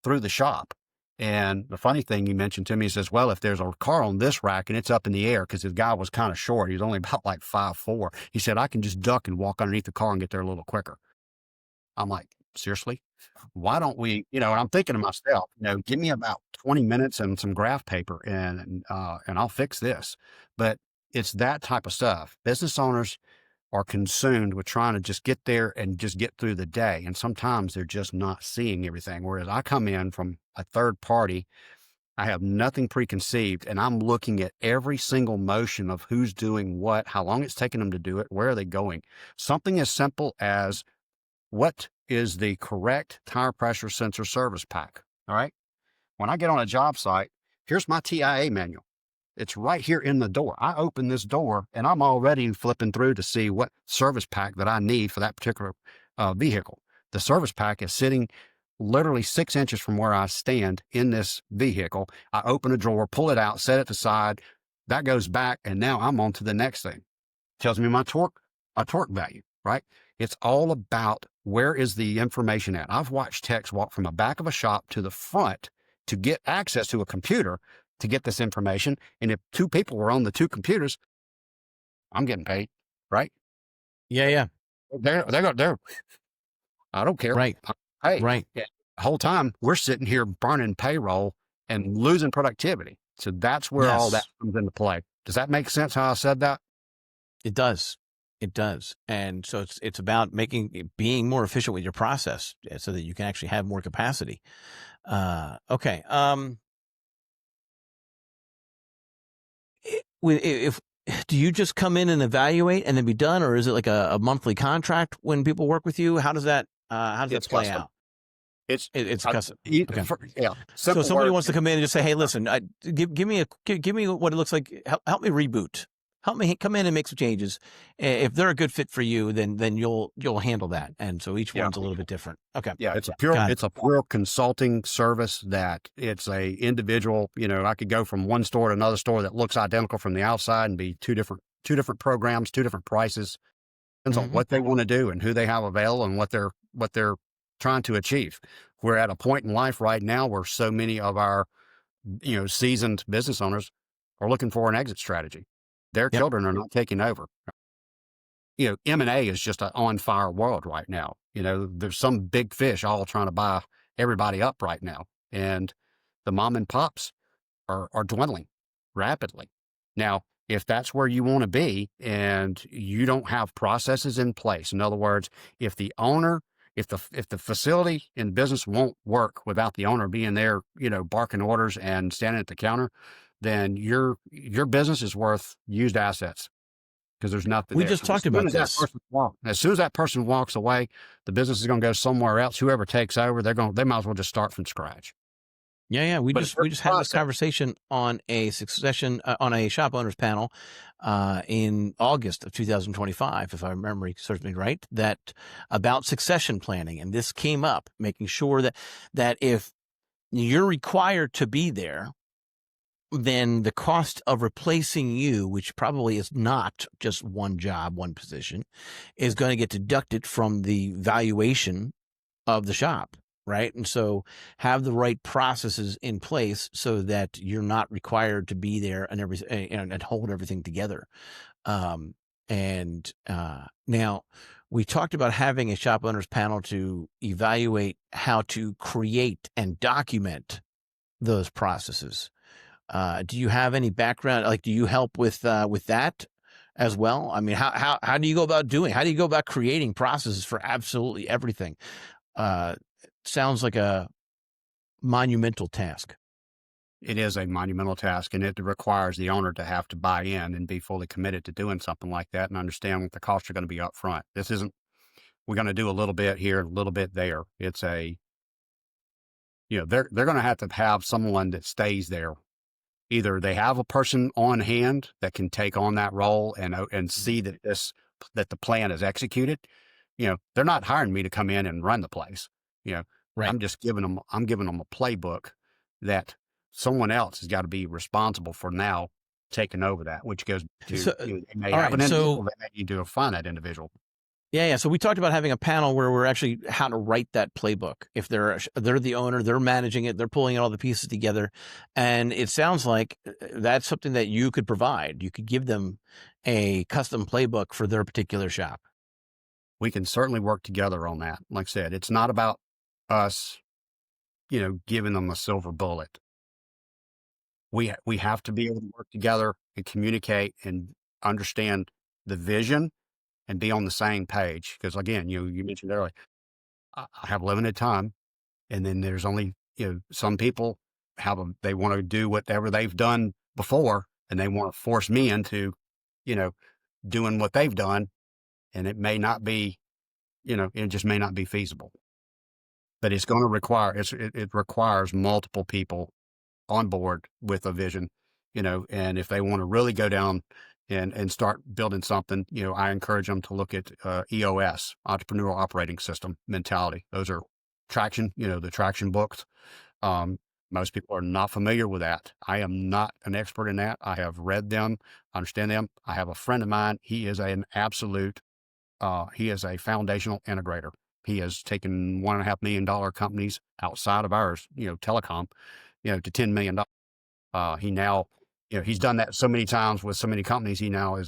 through the shop. And the funny thing he mentioned to me, he says, "Well, if there's a car on this rack and it's up in the air," because the guy was kind of short, he was only about like 5'4", he said, "I can just duck and walk underneath the car and get there a little quicker." I'm like, seriously, why don't we, and I'm thinking to myself, give me about 20 minutes and some graph paper and I'll fix this. But it's that type of stuff. Business owners are consumed with trying to just get there and just get through the day. And sometimes they're just not seeing everything. Whereas I come in from a third party, I have nothing preconceived, and I'm looking at every single motion of who's doing what, how long it's taking them to do it, where are they going. Something as simple as what is the correct tire pressure sensor service pack? All right. When I get on a job site, here's my TIA manual. It's right here in the door. I open this door and I'm already flipping through to see what service pack that I need for that particular vehicle. The service pack is sitting literally 6 inches from where I stand in this vehicle. I open a drawer, pull it out, set it aside. That goes back, and now I'm on to the next thing. Tells me my torque value, right? It's all about where is the information at. I've watched techs walk from the back of a shop to the front to get access to a computer to get this information. And if two people were on the two computers, I'm getting paid, right? Yeah. They're I don't care. Right. Hey, Right. the whole time we're sitting here burning payroll and losing productivity. So that's where all that comes into play. Does that make sense how I said that? It does. It does. And so it's about being more efficient with your process so that you can actually have more capacity. Okay. If do you just come in and evaluate and then be done, or is it like a monthly contract when people work with you? How does that play custom. out? It's custom. Okay. So somebody wants to come in and just say, "Hey, listen, give me what it looks like. Help me reboot. Help me come in and make some changes. If they're a good fit for you, then you'll handle that." And so each one's a little bit different. Okay. Yeah, it's a pure consulting service that it's a individual. I could go from one store to another store that looks identical from the outside and be two different programs, two different prices. Depends on what they want to do and who they have available and what they're trying to achieve. We're at a point in life right now where so many of our, seasoned business owners are looking for an exit strategy. Their children are not taking over. M&A is just an on fire world right now. There's some big fish all trying to buy everybody up right now. And the mom and pops are dwindling rapidly. Now, if that's where you want to be and you don't have processes in place, in other words, if the facility and business won't work without the owner being there, barking orders and standing at the counter, then your business is worth used assets because there's nothing. We just talked about this. As soon as that person walks away, the business is going to go somewhere else. Whoever takes over, they might as well just start from scratch. Yeah. We just had this conversation on a on a shop owners panel in August of 2025, if my memory serves me right, that about succession planning. And this came up, making sure that if you're required to be there, then the cost of replacing you, which probably is not just one job, one position, is going to get deducted from the valuation of the shop. Right. And so have the right processes in place so that you're not required to be there and and hold everything together. Now we talked about having a shop owners panel to evaluate how to create and document those processes. Do you have any background? Like, do you help with that as well? I mean, how do you go about creating processes for absolutely everything? Sounds like a monumental task. It is a monumental task, and it requires the owner to have to buy in and be fully committed to doing something like that and understand what the costs are going to be up front. This isn't, we're going to do a little bit here, a little bit there. It's they're going to have someone that stays there. Either they have a person on hand that can take on that role and see that that the plan is executed. They're not hiring me to come in and run the place. Right. I'm giving them a playbook that someone else has got to be responsible for now taking over that, which goes to, they may have an individual that may need to find that individual. Yeah. So we talked about having a panel where we're actually how to write that playbook. If they're the owner, they're managing it, they're pulling all the pieces together. And it sounds like that's something that you could provide. You could give them a custom playbook for their particular shop. we can certainly work together on that. Like I said, it's not about us, giving them a silver bullet. We have to be able to work together and communicate and understand the vision and be on the same page. Because again, you mentioned earlier, I have limited time, and then there's only some people they want to do whatever they've done before, and they want to force me into you know doing what they've done, and it may not be it just may not be feasible. But it's going to require it requires multiple people on board with a vision, and if they want to really go down and start building something, I encourage them to look at EOS, Entrepreneurial Operating System mentality. Those are traction, the traction books. Um, Most people are not familiar with that. I am not an expert in that. I have read them, understand them. I have a friend of mine. He is an absolute, he is a foundational integrator. He has taken $1.5 million companies outside of ours, telecom, to $10 million. He now, he's done that so many times with so many companies. He now is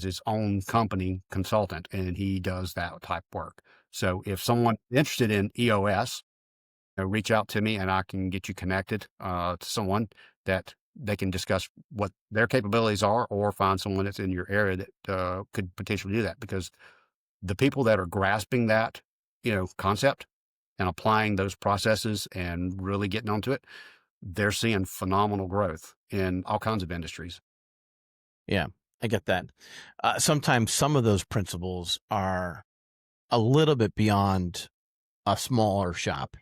his own company consultant, and he does that type work. So if someone interested in EOS, reach out to me and I can get you connected to someone that they can discuss what their capabilities are, or find someone that's in your area that could potentially do that. Because the people that are grasping that, concept and applying those processes and really getting onto it, they're seeing phenomenal growth in all kinds of industries. Yeah, I get that. Sometimes some of those principles are a little bit beyond a smaller shop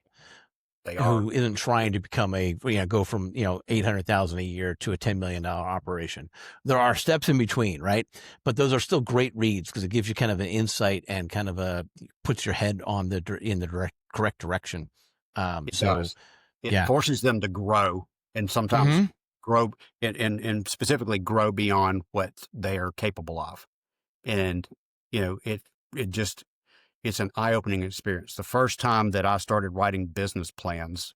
They are. who isn't trying to become go from 800,000 a year to a $10 million operation. There are steps in between, right? But those are still great reads because it gives you kind of an insight and kind of puts your head on in the correct direction. It So does. It yeah. forces them to grow, and sometimes Hmm. grow and specifically grow beyond what they are capable of. And, it just, it's an eye-opening experience. The first time that I started writing business plans,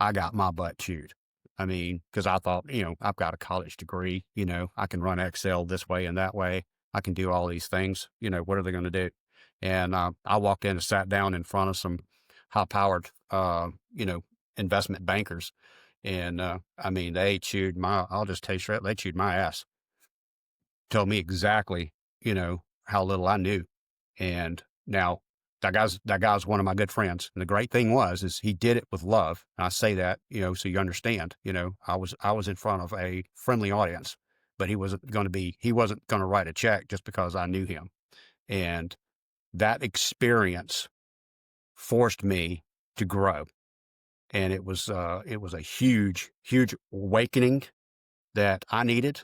I got my butt chewed. I mean, because I thought, I've got a college degree, I can run Excel this way and that way. I can do all these things. What are they going to do? And I walked in and sat down in front of some high-powered, investment bankers. And I mean, I'll just tell you straight, they chewed my ass. Told me exactly, how little I knew. And now that guy's one of my good friends. And the great thing is he did it with love. And I say that, so you understand, I was in front of a friendly audience, but he wasn't going to write a check just because I knew him. And that experience forced me to grow. And it was a huge, huge awakening that I needed.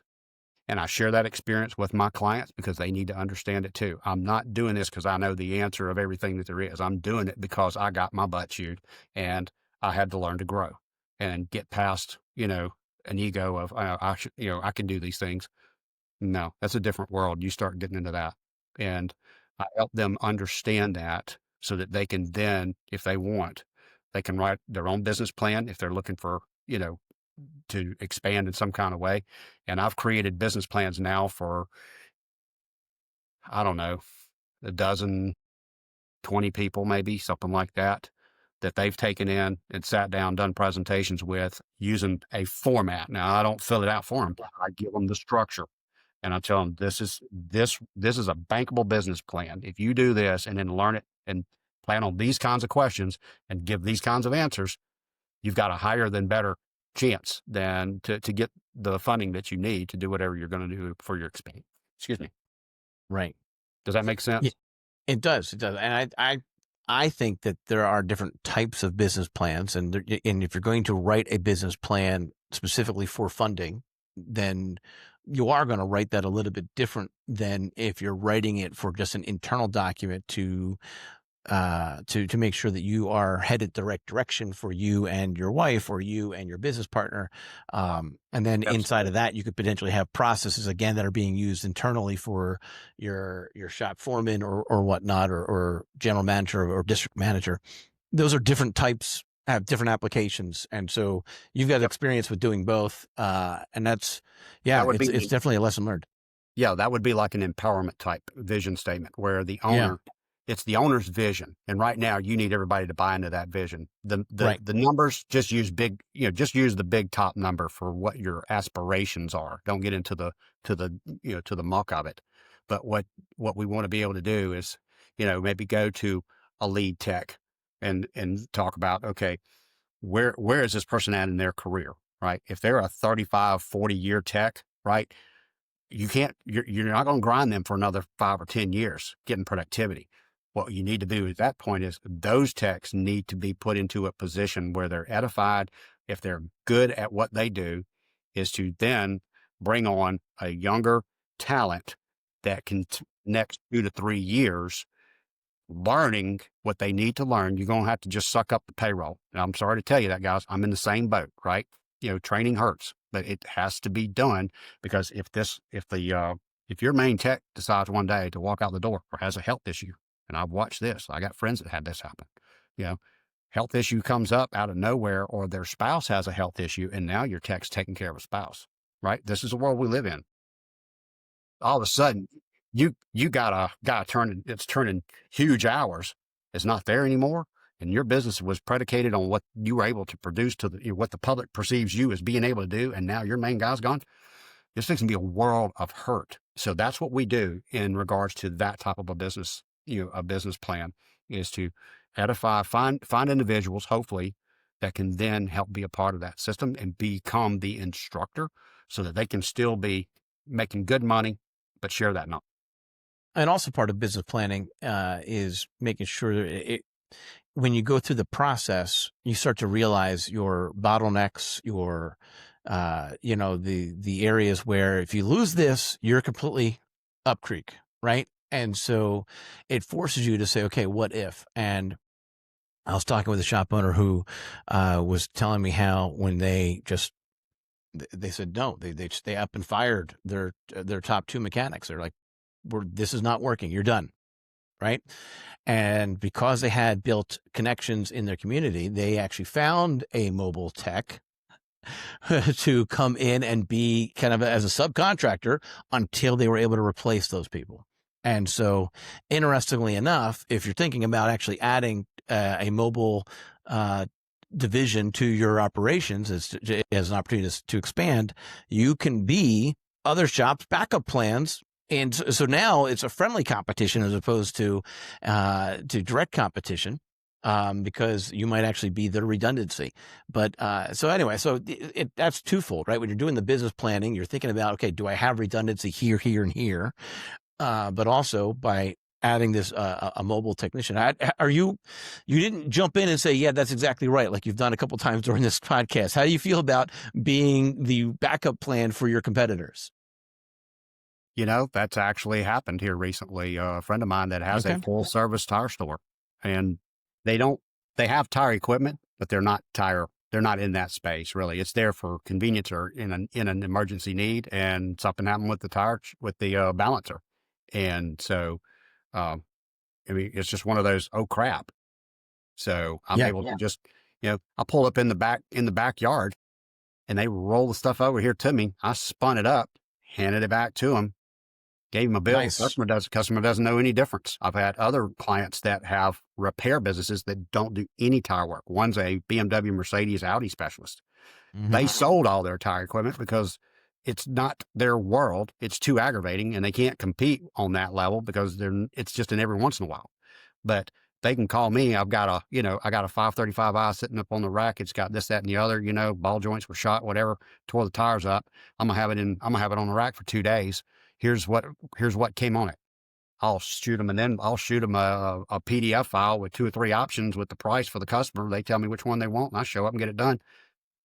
And I share that experience with my clients because they need to understand it too. I'm not doing this because I know the answer of everything that there is. I'm doing it because I got my butt chewed, and I had to learn to grow and get past, an ego of, I can do these things. No, that's a different world. You start getting into that. And I help them understand that so that they can then, if they want, they can write their own business plan if they're looking for, to expand in some kind of way. And I've created business plans now for, I don't know, a dozen, 20 people, maybe something like that, that they've taken in and sat down, done presentations with using a format. Now I don't fill it out for them, but I give them the structure. And I tell them, this is a bankable business plan. If you do this and then learn it and plan on these kinds of questions and give these kinds of answers, you've got a higher than better chance than to get the funding that you need to do whatever you're going to do for your expansion. Excuse me. Right. Does that make Yeah, sense? it does. It does. And I think that there are different types of business plans, and if you're going to write a business plan specifically for funding, then you are going to write that a little bit different than if you're writing it for just an internal document to make sure that you are headed the right direction for you and your wife, or you and your business partner. And then inside Absolutely. of that, you could potentially have processes again that are being used internally for your shop foreman or whatnot, or general manager or district manager. Those are different types, have different applications. And so you've got Yep. experience with doing both. And that's, That yeah, would be it's me. definitely a lesson learned. Yeah, that would be like an empowerment type vision statement where Yeah. it's the owner's vision. And right now you need everybody to buy into that vision. Right. The numbers, just use just use the big top number for what your aspirations are. Don't get into to the muck of it. But what we want to be able to do is, maybe go to a lead tech and talk about, okay, where is this person at in their career, right? If they're a 35, 40-year tech, right? You're not going to grind them for another 5 or 10 years getting productivity. What you need to do at that point is those techs need to be put into a position where they're edified. If they're good at what they do, is to then bring on a younger talent that can next 2 to 3 years learning what they need to learn. You're going to have to just suck up the payroll. And I'm sorry to tell you that, guys. I'm in the same boat, right? Training hurts, but it has to be done because if your main tech decides one day to walk out the door or has a health issue, and I've watched this, I got friends that had this happen, you know, health issue comes up out of nowhere, or their spouse has a health issue, and now your tech's taking care of a spouse, right? This is the world we live in. All of a sudden, you got a guy turning huge hours. It's not there anymore, and your business was predicated on what you were able to produce to what the public perceives you as being able to do, and now your main guy's gone. This thing's gonna be a world of hurt. So that's what we do in regards to that type of a business. A business plan is to edify, find individuals, hopefully, that can then help be a part of that system and become the instructor, so that they can still be making good money, but share that knowledge. And also part of business planning is making sure that when you go through the process, you start to realize your bottlenecks, your the areas where if you lose this, you're completely up creek, right? And so it forces you to say, okay, what if? And I was talking with a shop owner who was telling me how when they said no, they up and fired their top two mechanics. They're like, this is not working. You're done. Right. And because they had built connections in their community, they actually found a mobile tech to come in and be kind of as a subcontractor until they were able to replace those people. And so, interestingly enough, if you're thinking about actually adding a mobile division to your operations as an opportunity to expand, you can be other shops' backup plans. And so now it's a friendly competition as opposed to direct competition, because you might actually be the redundancy. But so anyway, so that's twofold, right? When you're doing the business planning, you're thinking about, okay, do I have redundancy here, here, and here? But also by adding this a mobile technician. You didn't jump in and say, yeah, that's exactly right, like you've done a couple times during this podcast. How do you feel about being the backup plan for your competitors? That's actually happened here recently. A friend of mine that has a Okay. full service tire store, and they don't, they have tire equipment, but they're not in that space really. It's there for convenience or in an emergency need, and something happened with the with the balancer. And so, um, I mean, it's just one of those, oh crap. So I'm Yeah. able to just, I pull up in the backyard, and they roll the stuff over here to me. I spun it up, handed it back to them, gave him a bill. Nice. Customer doesn't know any difference. I've had other clients that have repair businesses that don't do any tire work. One's a BMW, Mercedes, Audi specialist. Mm-hmm. They sold all their tire equipment because it's not their world. It's too aggravating, and they can't compete on that level because it's just an every once in a while. But they can call me. I got a 535i sitting up on the rack. It's got this, that, and the other, ball joints were shot, whatever, tore the tires up. I'm gonna have it on the rack for 2 days. Here's what came on it. I'll shoot them a PDF file with 2 or 3 options with the price for the customer. They tell me which one they want, and I show up and get it done.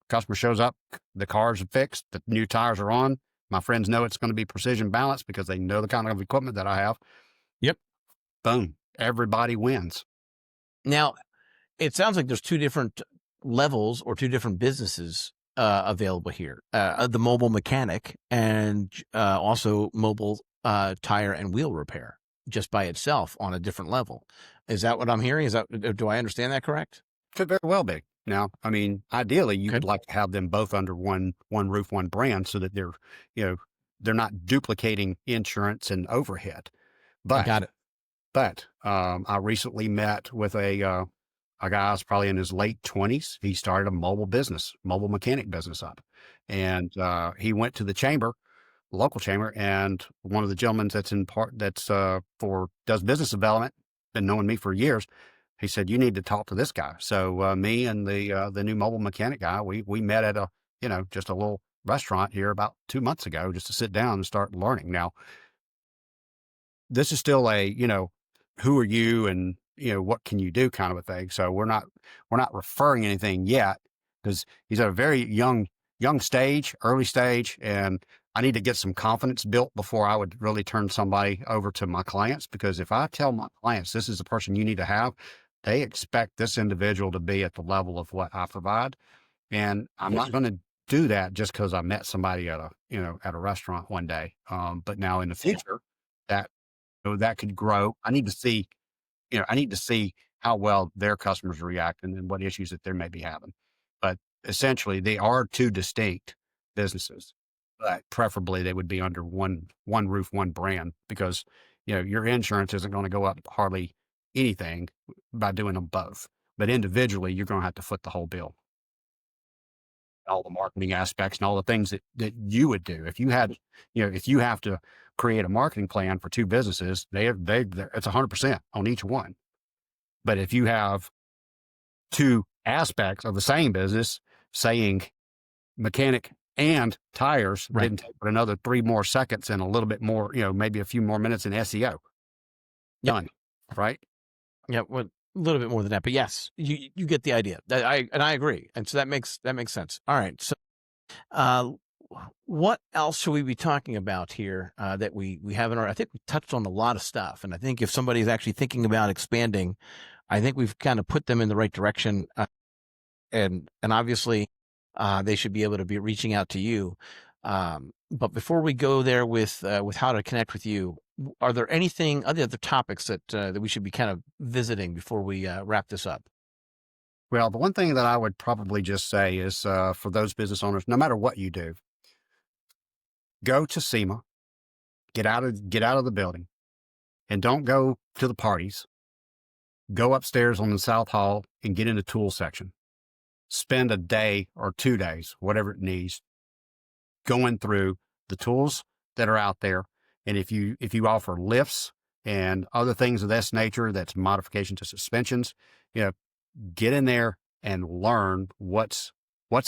Customer shows up, the cars are fixed, the new tires are on. My friends know it's going to be precision balanced because they know the kind of equipment that I have. Yep. Boom. Everybody wins. Now, it sounds like there's 2 different levels or 2 different businesses available here. The mobile mechanic and also mobile tire and wheel repair just by itself on a different level. Is that what I'm hearing? Do I understand that correct? Could very well be. Now, I mean, ideally, you Good. would like to have them both under one roof, one brand, so that they're, they're not duplicating insurance and overhead. I But got it. I recently met with a guy who's probably in his late 20s. He started a mobile mechanic business up, and he went to the chamber, local chamber, and one of the gentlemen that's for does business development, been knowing me for years. He said, "You need to talk to this guy." So me and the new mobile mechanic guy, we met at a just a little restaurant here about 2 months ago, just to sit down and start learning. Now, this is still a who are you, and what can you do kind of a thing. So we're not referring anything yet, because he's at a very early stage, and I need to get some confidence built before I would really turn somebody over to my clients. Because if I tell my clients this is the person you need to have, they expect this individual to be at the level of what I provide, and I'm not going to do that just because I met somebody at a restaurant one day. But now in the future, that that could grow. I need to see how well their customers react, and what issues that they may be having. But essentially, they are two distinct businesses, but preferably they would be under one roof, one brand, because your insurance isn't going to go up hardly anything by doing them both. But individually, you're going to have to foot the whole bill, all the marketing aspects and all the things that you would do if you had, if you have to create a marketing plan for two businesses, it's 100% on each one. But if you have two aspects of the same business, saying mechanic and tires, Right. didn't take but another 3 more seconds and a little bit more, maybe a few more minutes in SEO. Yep. Done. Right. Yeah, well, a little bit more than that, but yes, you get the idea. I agree, and so that makes sense. All right, so uh, what else should we be talking about here that we haven't already? I think we touched on a lot of stuff, and I think if somebody is actually thinking about expanding, I think we've kind of put them in the right direction, and obviously they should be able to be reaching out to you. But before we go there with how to connect with you, are there any other topics that we should be kind of visiting before we wrap this up? Well, the one thing that I would probably just say is, for those business owners, no matter what you do, go to SEMA, get out of the building, and don't go to the parties. Go upstairs on the South Hall and get in the tool section. Spend a day or 2 days, whatever it needs, going through the tools that are out there. And if you offer lifts and other things of this nature, that's modification to suspensions, get in there and learn what's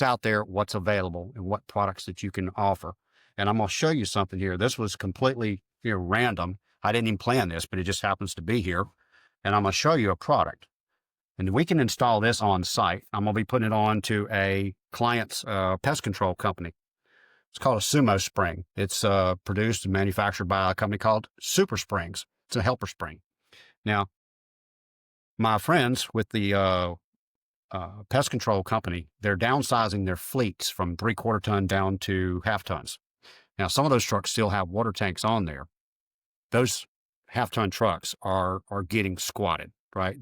out there, what's available, and what products that you can offer. And I'm going to show you something here. This was completely random. I didn't even plan this, but it just happens to be here. And I'm going to show you a product. And we can install this on site. I'm going to be putting it on to a client's pest control company. It's called a Sumo Spring. It's produced and manufactured by a company called Super Springs. It's a helper spring. Now, my friends with the pest control company, they're downsizing their fleets from 3/4 ton down to half tons. Now, some of those trucks still have water tanks on there. Those half-ton trucks are getting squatted, right?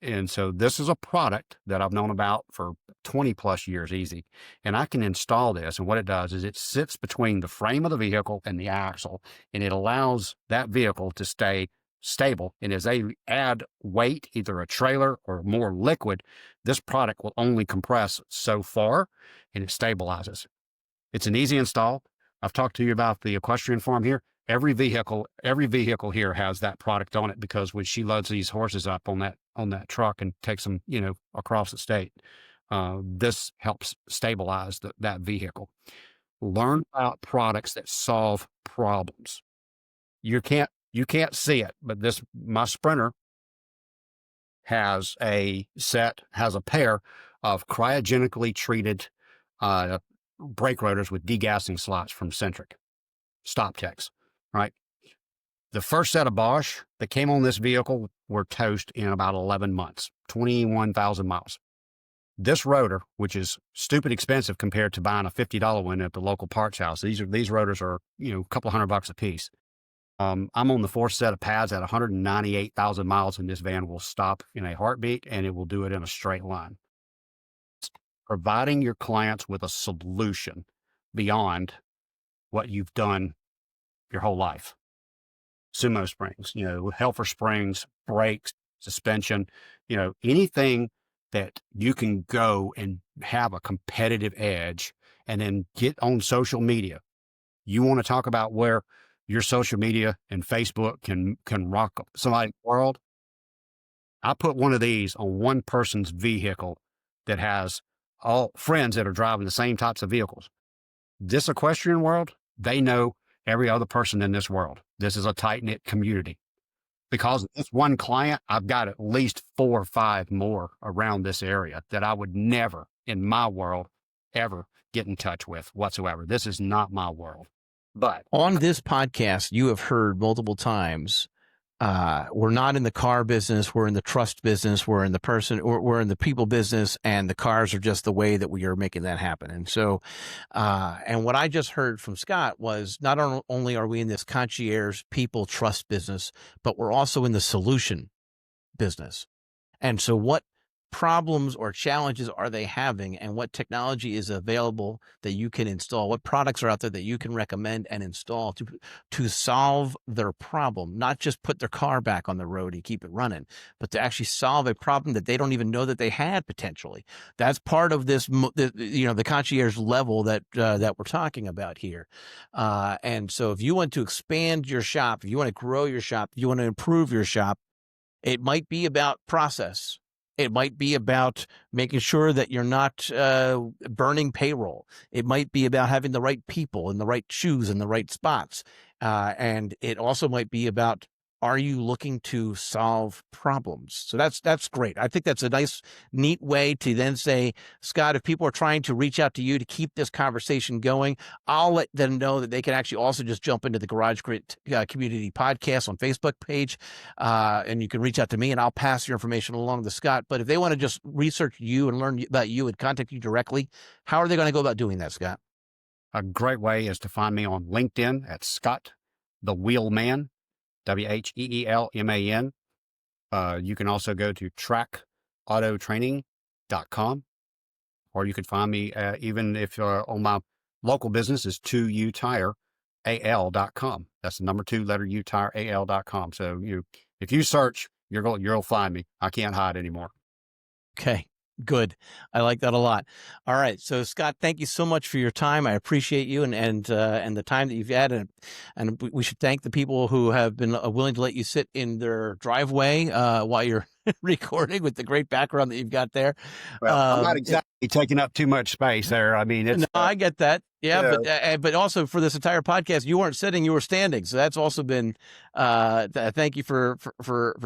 And so this is a product that I've known about for 20 plus years easy. And I can install this. And what it does is it sits between the frame of the vehicle and the axle, and it allows that vehicle to stay stable. And as they add weight, either a trailer or more liquid, this product will only compress so far, and it stabilizes. It's an easy install. I've talked to you about the equestrian farm here. Every vehicle here has that product on it, because when she loads these horses up on that truck and takes them, across the state, this helps stabilize that vehicle. Learn about products that solve problems. You can't see it, but my Sprinter has a pair of cryogenically treated brake rotors with degassing slots from Centric Stop Techs, right? The first set of Bosch that came on this vehicle were toast in about 11 months, 21,000 miles. This rotor, which is stupid expensive compared to buying a $50 one at the local parts house, these rotors are, a couple $100 a piece. I'm on the fourth set of pads at 198,000 miles, and this van will stop in a heartbeat, and it will do it in a straight line. Providing your clients with a solution beyond what you've done your whole life. Sumo springs, helper springs, brakes, suspension, anything that you can go and have a competitive edge and then get on social media. You want to talk about where your social media and Facebook can rock somebody's world? I put one of these on one person's vehicle that has all friends that are driving the same types of vehicles. This equestrian world, they know every other person in this world. This is a tight-knit community. Because of this one client, I've got at least 4 or 5 more around this area that I would never in my world ever get in touch with whatsoever. This is not my world. But on this podcast, you have heard multiple times, we're not in the car business. We're in the trust business. We're in the people business, and the cars are just the way that we are making that happen. And so, and what I just heard from Scott was not only are we in this concierge people trust business, but we're also in the solution business. And so what problems or challenges are they having, and what technology is available that you can install? What products are out there that you can recommend and install to solve their problem, not just put their car back on the road and keep it running, but to actually solve a problem that they don't even know that they had potentially. That's part of this, the concierge level that we're talking about here. And so if you want to expand your shop, if you want to grow your shop, if you want to improve your shop, it might be about process. It might be about making sure that you're not burning payroll. It might be about having the right people in the right shoes in the right spots. And it also might be about, are you looking to solve problems? So that's great. I think that's a nice, neat way to then say, Scott, if people are trying to reach out to you to keep this conversation going, I'll let them know that they can actually also just jump into the Garage Grit Community Podcast on Facebook page, and you can reach out to me, and I'll pass your information along to Scott. But if they want to just research you and learn about you and contact you directly, how are they going to go about doing that, Scott? a great way is to find me on LinkedIn at Scott the Wheelman. WHEELMAN. You can also go to trackautotraining.com, or you could find me even if on my local business is 2utireal.com. That's the number 2 letter utireal.com. So if you search, you'll find me. I can't hide anymore. Okay. Good. I like that a lot. All right. So Scott, thank you so much for your time. I appreciate you and the time that you've had. And we should thank the people who have been willing to let you sit in their driveway while you're recording with the great background that you've got there. Well, I'm not exactly taking up too much space there. I mean, it's. No, I get that. Yeah, but also for this entire podcast, you weren't sitting, you were standing. So that's also been, thank you for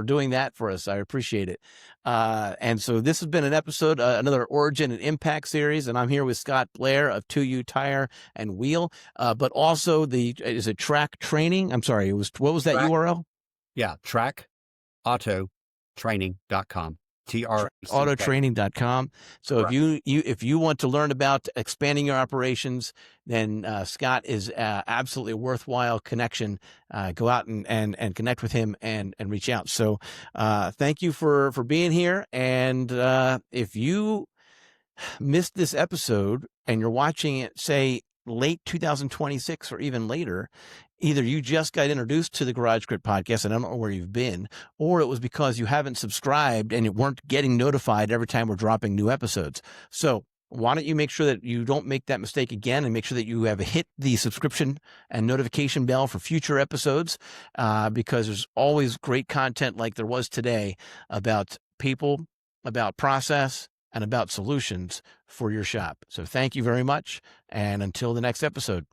doing that for us. I appreciate it. And so this has been an episode, another Origin and Impact series. And I'm here with Scott Blair of 2U Tire and Wheel, but also is it Track Training? I'm sorry. What was that URL? Yeah. Trackautotraining.com. Autotraining.com. So right. if you want to learn about expanding your operations, then Scott is absolutely a worthwhile connection. Go out and connect with him and reach out. So thank you for being here. And if you missed this episode and you're watching it, say, late 2026 or even later, either you just got introduced to the Garage Grit podcast and I don't know where you've been, or it was because you haven't subscribed and you weren't getting notified every time we're dropping new episodes. So why don't you make sure that you don't make that mistake again and make sure that you have hit the subscription and notification bell for future episodes, because there's always great content like there was today about people, about process, and about solutions for your shop. So thank you very much. And until the next episode.